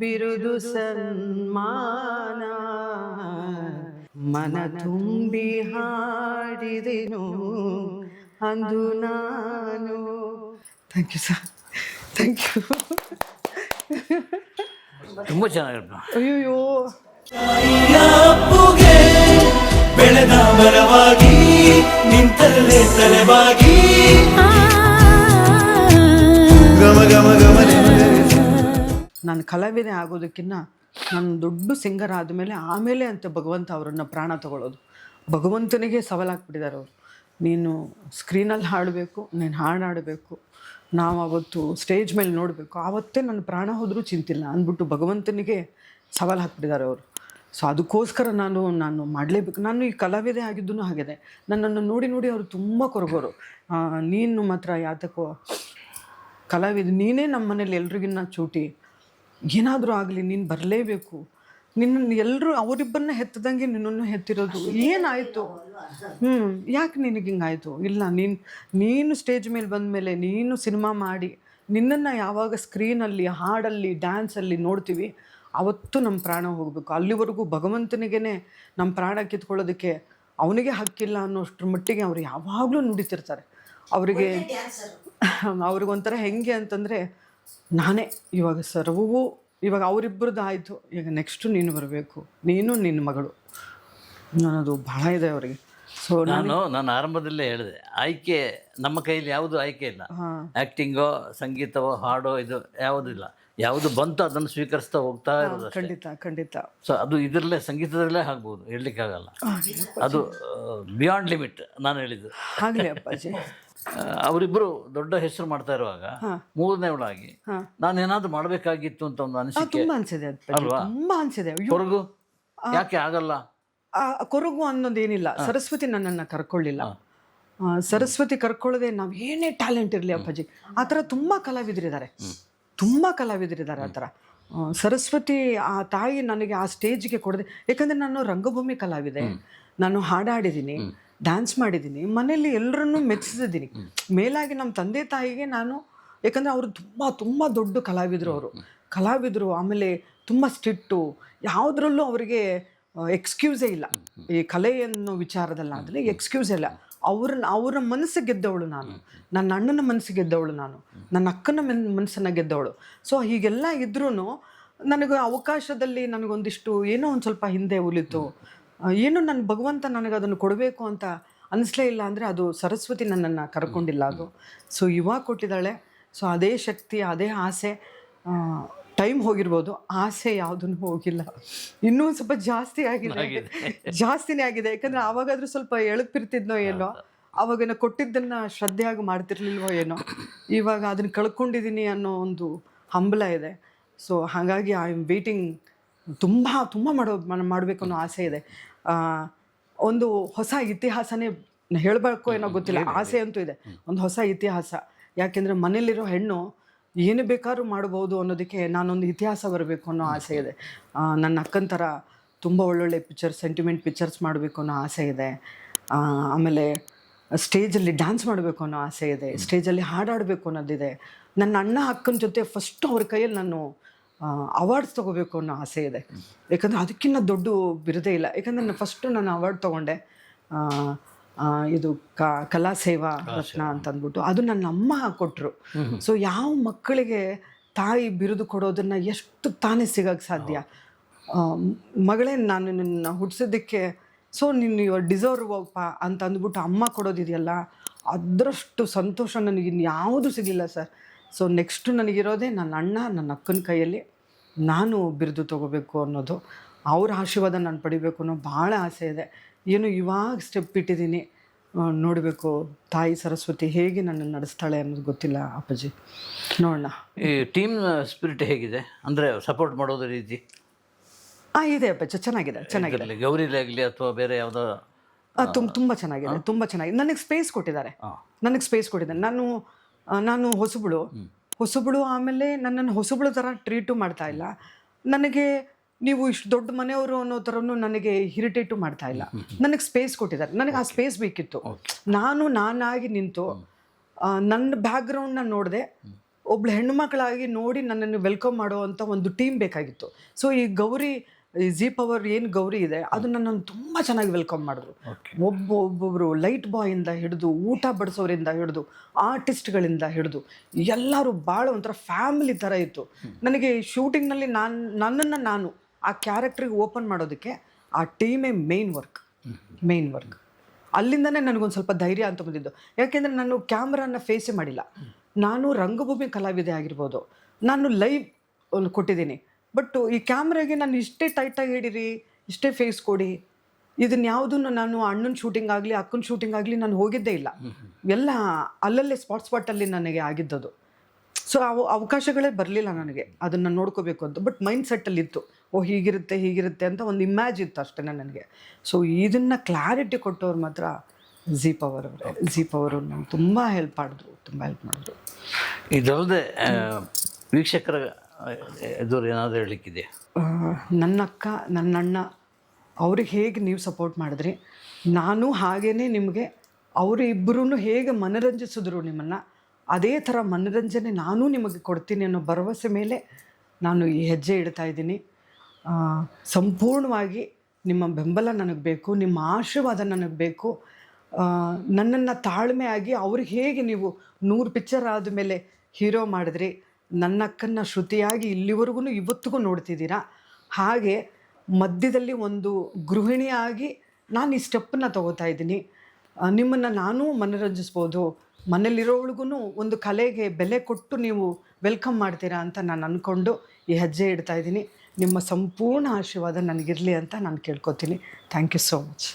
ಬಿರುದು ಸನ್ಮಾನ, ಮನ ತುಂಬಿ ಹಾಡಿದೆನು ಅಂದು ನಾನು. Thank you sir, thank you. ತುಂಬ ಚೆನ್ನಾಗಿತ್ತು. ಅಯ್ಯೋ ಬೆಳೆದ ಮರವಾಗಿ ನಿಂತಲ್ಲೇ ತಲೆವಾಗಿ ಗಮ ಗಮ ಗಮ. ನಾನು ಕಲಾವಿದೆ ಆಗೋದಕ್ಕಿಂತ ನಾನು ದೊಡ್ಡ ಸಿಂಗರ್ ಆದಮೇಲೆ ಅಂತ ಭಗವಂತ ಅವರನ್ನು ಪ್ರಾಣ ತಗೊಳ್ಳೋದು. ಭಗವಂತನಿಗೆ ಸವಾಲಾಗ್ಬಿಟ್ಟಿದ್ದಾರೆ ಅವರು. ನೀನು ಸ್ಕ್ರೀನಲ್ಲಿ ಹಾಡಬೇಕು, ನೀನು ಹಾಡಾಡಬೇಕು, ನಾವು ಅವತ್ತು ಸ್ಟೇಜ್ ಮೇಲೆ ನೋಡಬೇಕು, ಆವತ್ತೇ ನನ್ನ ಪ್ರಾಣ ಹೋದರೂ ಚಿಂತಿಲ್ಲ ಅಂದ್ಬಿಟ್ಟು ಭಗವಂತನಿಗೆ ಸವಾಲು ಹಾಕ್ಬಿಟ್ಟಿದ್ದಾರೆ ಅವರು. ಸೊ ಅದಕ್ಕೋಸ್ಕರ ನಾನು ಮಾಡಲೇಬೇಕು. ನಾನು ಈ ಕಲಾವಿದೆ ಆಗಿದ್ದೂ ಆಗಿದೆ. ನನ್ನನ್ನು ನೋಡಿ ನೋಡಿ ಅವರು ತುಂಬ ಕೊರಗೋರು. ನೀನು ಮಾತ್ರ ಯಾತಕ್ಕೋ ಕಲಾವಿದ, ನೀನೇ ನಮ್ಮ ಮನೇಲಿ ಎಲ್ರಿಗಿನ್ನ ಚೂಟಿ, ಏನಾದರೂ ಆಗಲಿ ನೀನು ಬರಲೇಬೇಕು, ನಿನ್ನನ್ನು ಎಲ್ಲರೂ ಅವರಿಬ್ಬರನ್ನ ಹೆತ್ತದಂಗೆ ನಿನ್ನನ್ನು ಹೆತ್ತಿರೋದು, ಏನಾಯಿತು? ಯಾಕೆ ನಿನಗೆ ಹಿಂಗಾಯಿತು? ಇಲ್ಲ, ನೀನು ಸ್ಟೇಜ್ ಮೇಲೆ ಬಂದ ಮೇಲೆ, ನೀನು ಸಿನಿಮಾ ಮಾಡಿ ನಿನ್ನನ್ನು ಯಾವಾಗ ಸ್ಕ್ರೀನಲ್ಲಿ, ಹಾಡಲ್ಲಿ, ಡ್ಯಾನ್ಸಲ್ಲಿ ನೋಡ್ತೀವಿ, ಅವತ್ತು ನಮ್ಮ ಪ್ರಾಣ ಹೋಗಬೇಕು. ಅಲ್ಲಿವರೆಗೂ ಭಗವಂತನಿಗೇ ನಮ್ಮ ಪ್ರಾಣ ಕಿತ್ಕೊಳ್ಳೋದಕ್ಕೆ ಅವನಿಗೆ ಹಕ್ಕಿಲ್ಲ ಅನ್ನೋಷ್ಟ್ರ ಮಟ್ಟಿಗೆ ಅವ್ರು ಯಾವಾಗಲೂ ನುಡಿತಿರ್ತಾರೆ. ಅವ್ರಿಗೊಂಥರ ಹೆಂಗೆ ಅಂತಂದರೆ, ನಾನೇ ಇವಾಗ ಸರ್ವೂ ಇವಾಗ ಅವರಿಬ್ಬರದ್ದು ಆಯಿತು, ಈಗ ನೆಕ್ಸ್ಟು ನೀನು ಬರಬೇಕು, ನೀನು ನಿನ್ನ ಮಗಳು ಅನ್ನೋದು ಭಾಳ ಇದೆ ಅವರಿಗೆ. ಸೊ ನಾನು ಆರಂಭದಲ್ಲೇ ಹೇಳಿದೆ, ಆಯ್ಕೆ ನಮ್ಮ ಕೈಯಲ್ಲಿ ಯಾವುದು ಆಯ್ಕೆ ಇಲ್ಲ. ಆ್ಯಕ್ಟಿಂಗೋ, ಸಂಗೀತವೋ, ಹಾಡೋ, ಇದು ಯಾವುದೂ ಇಲ್ಲ. ಯಾವುದು ಬಂತು ಅದನ್ನು ಸ್ವೀಕರಿಸ್ತಾ ಹೋಗ್ತಾ ಇರೋದು. ಖಂಡಿತ. ಸೊ ಅದು ಇದರಲ್ಲೇ ಸಂಗೀತದಲ್ಲೇ ಆಗ್ಬೋದು, ಹೇಳಲಿಕ್ಕಾಗಲ್ಲ. ಅದು ಬಿಯಾಂಡ್ ಲಿಮಿಟ್ ನಾನು ಹೇಳಿದ್ದು. ಆಗಲಿ ಅಪ್ಪಾಜಿ. ಅವರಿಬ್ಬರು ದೊಡ್ಡ ಹೆಸರು ಮಾಡ್ತಾ ಇರುವಾಗ ಮೂರನೇವಳಾಗಿ ನಾನು ಏನಾದ್ರು ಮಾಡಬೇಕಾಗಿತ್ತು ಅಂತ ಒಂದು ಅನಿಸಿಕೆ ತುಂಬ ಅನಿಸಿದೆ ಅಲ್ವಾ? ತುಂಬ ಅನಿಸಿದೆ. ಕೊರಗು ಯಾಕೆ ಆಗಲ್ಲ? ಕೊರಗು ಅನ್ನೋದೇನಿಲ್ಲ. ಸರಸ್ವತಿ ನನ್ನನ್ನು ಕರ್ಕೊಳ್ಳಿಲ್ಲ. ಸರಸ್ವತಿ ಕರ್ಕೊಳ್ಳದೆ ನಾವು ಏನೇ ಟ್ಯಾಲೆಂಟ್ ಇರಲಿ ಅಪ್ಪಾಜಿ, ಆ ಥರ ತುಂಬ ಕಲಾವಿದರಿದ್ದಾರೆ ಆ ಥರ. ಸರಸ್ವತಿ ಆ ತಾಯಿ ನನಗೆ ಆ ಸ್ಟೇಜ್ಗೆ ಕೊಡದೆ, ಯಾಕಂದರೆ ನಾನು ರಂಗಭೂಮಿ ಕಲಾವಿದೆ, ನಾನು ಹಾಡಾಡಿದ್ದೀನಿ, ಡ್ಯಾನ್ಸ್ ಮಾಡಿದ್ದೀನಿ, ಮನೇಲಿ ಎಲ್ಲರನ್ನೂ ಮೆಚ್ಚಿಸಿದ್ದೀನಿ. ಮೇಲಾಗಿ ನಮ್ಮ ತಂದೆ ತಾಯಿಗೆ ನಾನು, ಯಾಕಂದರೆ ಅವರು ತುಂಬ ದೊಡ್ಡ ಕಲಾವಿದರು. ಆಮೇಲೆ ತುಂಬ ಸ್ಟ್ರಿಕ್ಟು, ಯಾವುದ್ರಲ್ಲೂ ಅವರಿಗೆ ಎಕ್ಸ್ಕ್ಯೂಸೇ ಇಲ್ಲ. ಈ ಕಲೆ ಅನ್ನೋ ವಿಚಾರದಲ್ಲಾದರೆ ಎಕ್ಸ್ಕ್ಯೂಸೇ ಇಲ್ಲ. ಅವರ ಮನಸ್ಸು ಗೆದ್ದವಳು ನಾನು, ನನ್ನ ಅಣ್ಣನ ಮನಸ್ಸು ಗೆದ್ದವಳು ನಾನು, ನನ್ನ ಅಕ್ಕನ ಮನಸ್ಸನ್ನು ಗೆದ್ದವಳು. ಸೊ ಹೀಗೆಲ್ಲ ಇದ್ರೂ ನನಗೆ ಅವಕಾಶದಲ್ಲಿ ನನಗೊಂದಿಷ್ಟು ಏನೋ ಒಂದು ಸ್ವಲ್ಪ ಹಿಂದೆ ಉಳಿತು. ಏನು ನನ್ನ ಭಗವಂತ ನನಗೆ ಅದನ್ನು ಕೊಡಬೇಕು ಅಂತ ಅನ್ನಿಸ್ಲೇ ಇಲ್ಲ. ಅಂದರೆ ಅದು ಸರಸ್ವತಿ ನನ್ನನ್ನು ಕರ್ಕೊಂಡಿಲ್ಲ ಅದು. ಸೊ ಇವಾಗ ಕೊಟ್ಟಿದ್ದಾಳೆ. ಸೊ ಅದೇ ಶಕ್ತಿ, ಅದೇ ಆಸೆ. ಟೈಮ್ ಹೋಗಿರ್ಬೋದು, ಆಸೆ ಯಾವುದನ್ನು ಹೋಗಿಲ್ಲ. ಇನ್ನೂ ಸ್ವಲ್ಪ ಜಾಸ್ತಿನೇ ಆಗಿದೆ. ಯಾಕಂದರೆ ಆವಾಗಾದರೂ ಸ್ವಲ್ಪ ಎಳಪಿರ್ತಿದ್ನೋ ಏನೋ, ಆವಾಗ ಕೊಟ್ಟಿದ್ದನ್ನು ಶ್ರದ್ಧೆಯಾಗಿ ಮಾಡ್ತಿರ್ಲಿಲ್ವೋ ಏನೋ. ಇವಾಗ ಅದನ್ನು ಕಳ್ಕೊಂಡಿದ್ದೀನಿ ಅನ್ನೋ ಒಂದು ಹಂಬಲ ಇದೆ. ಸೊ ಹಾಗಾಗಿ ಐ ಆಮ್ ವೇಟಿಂಗ್. ತುಂಬ ಮಾಡಬೇಕು ಅನ್ನೋ ಆಸೆ ಇದೆ. ಒಂದು ಹೊಸ ಇತಿಹಾಸನೇ ಹೇಳಬೇಕು ಏನೋ ಗೊತ್ತಿಲ್ಲ, ಆಸೆ ಅಂತೂ ಇದೆ, ಒಂದು ಹೊಸ ಇತಿಹಾಸ. ಯಾಕೆಂದರೆ ಮನೇಲಿರೋ ಹೆಣ್ಣು ಏನು ಬೇಕಾದ್ರೂ ಮಾಡ್ಬೋದು ಅನ್ನೋದಕ್ಕೆ ನಾನೊಂದು ಇತಿಹಾಸ ಬರಬೇಕು ಅನ್ನೋ ಆಸೆ ಇದೆ. ನನ್ನ ಅಕ್ಕನ ಥರ ತುಂಬ ಒಳ್ಳೊಳ್ಳೆ ಸೆಂಟಿಮೆಂಟ್ ಪಿಕ್ಚರ್ಸ್ ಮಾಡಬೇಕು ಅನ್ನೋ ಆಸೆ ಇದೆ. ಆಮೇಲೆ ಸ್ಟೇಜಲ್ಲಿ ಡ್ಯಾನ್ಸ್ ಮಾಡಬೇಕು ಅನ್ನೋ ಆಸೆ ಇದೆ, ಸ್ಟೇಜಲ್ಲಿ ಹಾಡಾಡಬೇಕು ಅನ್ನೋದಿದೆ. ನನ್ನ ಅಣ್ಣ ಅಕ್ಕನ ಜೊತೆ ಫಸ್ಟು ಅವ್ರ ಕೈಯಲ್ಲಿ ನಾನು ಅವಾರ್ಡ್ಸ್ ತೊಗೋಬೇಕು ಅನ್ನೋ ಆಸೆ ಇದೆ. ಯಾಕಂದರೆ ಅದಕ್ಕಿಂತ ದೊಡ್ಡ ಬಿರುದೇ ಇಲ್ಲ. ಯಾಕಂದರೆ ನಾನು ಅವಾರ್ಡ್ ತೊಗೊಂಡೆ, ಇದು ಕಲಾ ಸೇವಾ ರತ್ನ ಅಂತ ಅಂದ್ಬಿಟ್ಟು, ಅದು ನನ್ನ ಅಮ್ಮ ಕೊಟ್ಟರು. ಸೊ ಯಾವ ಮಕ್ಕಳಿಗೆ ತಾಯಿ ಬಿರುದು ಕೊಡೋದನ್ನು ಎಷ್ಟು ತಾನೇ ಸಿಗೋಕ್ಕೆ ಸಾಧ್ಯ? ಮಗಳೇ, ನಾನು ನಿನ್ನ ಹುಟ್ಟಿಸೋದಕ್ಕೆ, ಸೊ ನೀನು ಇವಾಗ ಡಿಸರ್ವ್ ಅಪ್ಪ ಅಂತ ಅಂದ್ಬಿಟ್ಟು ಅಮ್ಮ ಕೊಡೋದಿದೆಯಲ್ಲ, ಅದರಷ್ಟು ಸಂತೋಷ ನನಗೆ ಇನ್ಯಾವುದೂ ಸಿಗಲಿಲ್ಲ ಸರ್. ಸೊ ನೆಕ್ಸ್ಟು ನನಗಿರೋದೇ ನನ್ನ ಅಣ್ಣ, ನನ್ನ ಅಕ್ಕನ ಕೈಯಲ್ಲಿ ನಾನು ಬಿರುದು ತೊಗೋಬೇಕು ಅನ್ನೋದು, ಅವ್ರ ಆಶೀರ್ವಾದ ನಾನು ಪಡಿಬೇಕು ಅನ್ನೋ ಭಾಳ ಆಸೆ ಇದೆ. ಏನು ಇವಾಗ ಸ್ಟೆಪ್ ಇಟ್ಟಿದ್ದೀನಿ. ನೋಡಬೇಕು ತಾಯಿ ಸರಸ್ವತಿ ಹೇಗೆ ನನ್ನನ್ನು ನಡೆಸ್ತಾಳೆ ಅನ್ನೋದು ಗೊತ್ತಿಲ್ಲ ಅಪ್ಪಾಜಿ, ನೋಡೋಣ. ಈ ಟೀಮ್ ಸ್ಪಿರಿಟ್ ಹೇಗಿದೆ ಅಂದರೆ ಸಪೋರ್ಟ್ ಮಾಡೋದು ರೀತಿ? ಇದೆ ಅಪ್ಪಾಜಿ, ಚೆನ್ನಾಗಿದೆ. ಇದರಲ್ಲಿ ಗೌರಿಲಿ ಆಗಲಿ ಅಥವಾ ಬೇರೆ ಯಾವುದೋ ತುಂಬ ಚೆನ್ನಾಗಿದೆ, ತುಂಬ ಚೆನ್ನಾಗಿದೆ. ನನಗೆ ಸ್ಪೇಸ್ ಕೊಟ್ಟಿದ್ದಾರೆ, ನಾನು ಹೊಸಬಳು. ಆಮೇಲೆ ನನ್ನನ್ನು ಹೊಸಬಳು ಥರ ಟ್ರೀಟು ಮಾಡ್ತಾ ಇಲ್ಲ. ನನಗೆ ನೀವು ಇಷ್ಟು ದೊಡ್ಡ ಮನೆಯವರು ಅನ್ನೋ ಥರನೂ ನನಗೆ ಇರಿಟೇಟು ಮಾಡ್ತಾ ಇಲ್ಲ. ನನಗೆ ಸ್ಪೇಸ್ ಕೊಟ್ಟಿದ್ದಾರೆ, ನನಗೆ ಆ ಸ್ಪೇಸ್ ಬೇಕಿತ್ತು. ನಾನಾಗಿ ನಿಂತು ನನ್ನ ಬ್ಯಾಕ್ಗ್ರೌಂಡ್ನ ನೋಡಿದೆ, ಒಬ್ಳು ಹೆಣ್ಣುಮಕ್ಕಳಾಗಿ ನೋಡಿ ನನ್ನನ್ನು ವೆಲ್ಕಮ್ ಮಾಡುವಂಥ ಒಂದು ಟೀಮ್ ಬೇಕಾಗಿತ್ತು. ಸೊ ಈ ಜೀ ಪವರ್ ಏನು ಗೌರಿ ಇದೆ ಅದು ನನ್ನನ್ನು ತುಂಬ ಚೆನ್ನಾಗಿ ವೆಲ್ಕಮ್ ಮಾಡಿದ್ರು. ಒಬ್ಬೊಬ್ಬರು ಲೈಟ್ ಬಾಯಿಂದ ಹಿಡಿದು ಊಟ ಬಡಿಸೋರಿಂದ ಹಿಡಿದು ಆರ್ಟಿಸ್ಟ್ಗಳಿಂದ ಹಿಡಿದು ಎಲ್ಲರೂ ಭಾಳ ಒಂಥರ ಫ್ಯಾಮಿಲಿ ಥರ ಇತ್ತು. ನನಗೆ ಶೂಟಿಂಗ್ನಲ್ಲಿ ನಾನು ಆ ಕ್ಯಾರೆಕ್ಟ್ರಿಗೆ ಓಪನ್ ಮಾಡೋದಕ್ಕೆ ಆ ಟೀಮೇ ಮೇನ್ ವರ್ಕ್. ಅಲ್ಲಿಂದನೇ ನನಗೊಂದು ಸ್ವಲ್ಪ ಧೈರ್ಯ ಅಂತ ಬಂದಿದ್ದು. ಯಾಕೆಂದರೆ ನಾನು ಕ್ಯಾಮ್ರಾನ ಫೇಸೇ ಮಾಡಿಲ್ಲ. ನಾನು ರಂಗಭೂಮಿ ಕಲಾವಿದೆ ಆಗಿರ್ಬೋದು, ನಾನು ಲೈವ್ ಕೊಟ್ಟಿದ್ದೀನಿ. ಬಟ್ ಈ ಕ್ಯಾಮ್ರಾಗೆ ನಾನು ಇಷ್ಟೇ ಟೈಟಾಗಿ ಹಿಡೀರಿ, ಇಷ್ಟೇ ಫೇಸ್ ಕೊಡಿ, ಇದನ್ನ ಯಾವುದನ್ನು ನಾನು ಅಣ್ಣನ ಶೂಟಿಂಗ್ ಆಗಲಿ ಅಕ್ಕನ ಶೂಟಿಂಗ್ ಆಗಲಿ ನಾನು ಹೋಗಿದ್ದೇ ಇಲ್ಲ. ಎಲ್ಲ ಅಲ್ಲಲ್ಲೇ ಸ್ಪಾಟಲ್ಲಿ ನನಗೆ ಆಗಿದ್ದದು. ಸೊ ಅವಕಾಶಗಳೇ ಬರಲಿಲ್ಲ ನನಗೆ ಅದನ್ನು ನೋಡ್ಕೋಬೇಕು ಅಂತ. ಬಟ್ ಮೈಂಡ್ ಸೆಟ್ಟಲ್ಲಿ ಇತ್ತು, ಹೀಗಿರುತ್ತೆ ಅಂತ ಒಂದು ಇಮ್ಯಾಜ್ ಇತ್ತು ಅಷ್ಟೇ ನನಗೆ. ಸೊ ಇದನ್ನು ಕ್ಲಾರಿಟಿ ಕೊಟ್ಟವ್ರು ಮಾತ್ರ ಜೀ ಪವರ್ ಅವರು ನಂಗೆ ತುಂಬ ಹೆಲ್ಪ್ ಮಾಡಿದ್ರು. ಇದಲ್ಲದೆ ವೀಕ್ಷಕರ ಎದುರು ಏನಾದರೂ ಹೇಳಲಿಕ್ಕಿದೆ? ನನ್ನ ಅಕ್ಕ, ನನ್ನ ಅಣ್ಣ, ಅವ್ರಿಗೆ ಹೇಗೆ ನೀವು ಸಪೋರ್ಟ್ ಮಾಡಿದ್ರಿ, ನಾನು ಹಾಗೇ ನಿಮಗೆ ಅವರು ಇಬ್ಬರೂ ಹೇಗೆ ಮನರಂಜಿಸಿದ್ರು ನಿಮ್ಮನ್ನು, ಅದೇ ಥರ ಮನರಂಜನೆ ನಾನೂ ನಿಮಗೆ ಕೊಡ್ತೀನಿ ಅನ್ನೋ ಭರವಸೆ ಮೇಲೆ ನಾನು ಈ ಹೆಜ್ಜೆ ಇಡ್ತಾ ಇದ್ದೀನಿ. ಸಂಪೂರ್ಣವಾಗಿ ನಿಮ್ಮ ಬೆಂಬಲ ನನಗೆ ಬೇಕು, ನಿಮ್ಮ ಆಶೀರ್ವಾದ ನನಗೆ ಬೇಕು. ನನ್ನನ್ನು ತಾಳ್ಮೆಯಾಗಿ ಅವ್ರಿಗೆ ಹೇಗೆ ನೀವು 100 ಪಿಕ್ಚರ್ ಆದಮೇಲೆ ಹೀರೋ ಮಾಡಿದ್ರಿ, ನನ್ನ ಅಕ್ಕನ್ನ ಶ್ರುತಿಯಾಗಿ ಇಲ್ಲಿವರೆಗೂ ಇವತ್ತಿಗೂ ನೋಡ್ತಿದ್ದೀರಾ, ಹಾಗೆ ಮಧ್ಯದಲ್ಲಿ ಒಂದು ಗೃಹಿಣಿಯಾಗಿ ನಾನು ಈ ಸ್ಟೆಪ್ಪನ್ನು ತಗೋತಾ ಇದ್ದೀನಿ. ನಿಮ್ಮನ್ನು ನಾನೂ ಮನರಂಜಿಸ್ಬೋದು, ಮನೇಲಿರೋವಳಿಗೂ ಒಂದು ಕಲೆಗೆ ಬೆಲೆ ಕೊಟ್ಟು ನೀವು ವೆಲ್ಕಮ್ ಮಾಡ್ತೀರಾ ಅಂತ ನಾನು ಅಂದ್ಕೊಂಡು ಈ ಹೆಜ್ಜೆ ಇಡ್ತಾ ಇದ್ದೀನಿ. ನಿಮ್ಮ ಸಂಪೂರ್ಣ ಆಶೀರ್ವಾದ ನನಗಿರಲಿ ಅಂತ ನಾನು ಕೇಳ್ಕೊತೀನಿ. Thank you so much.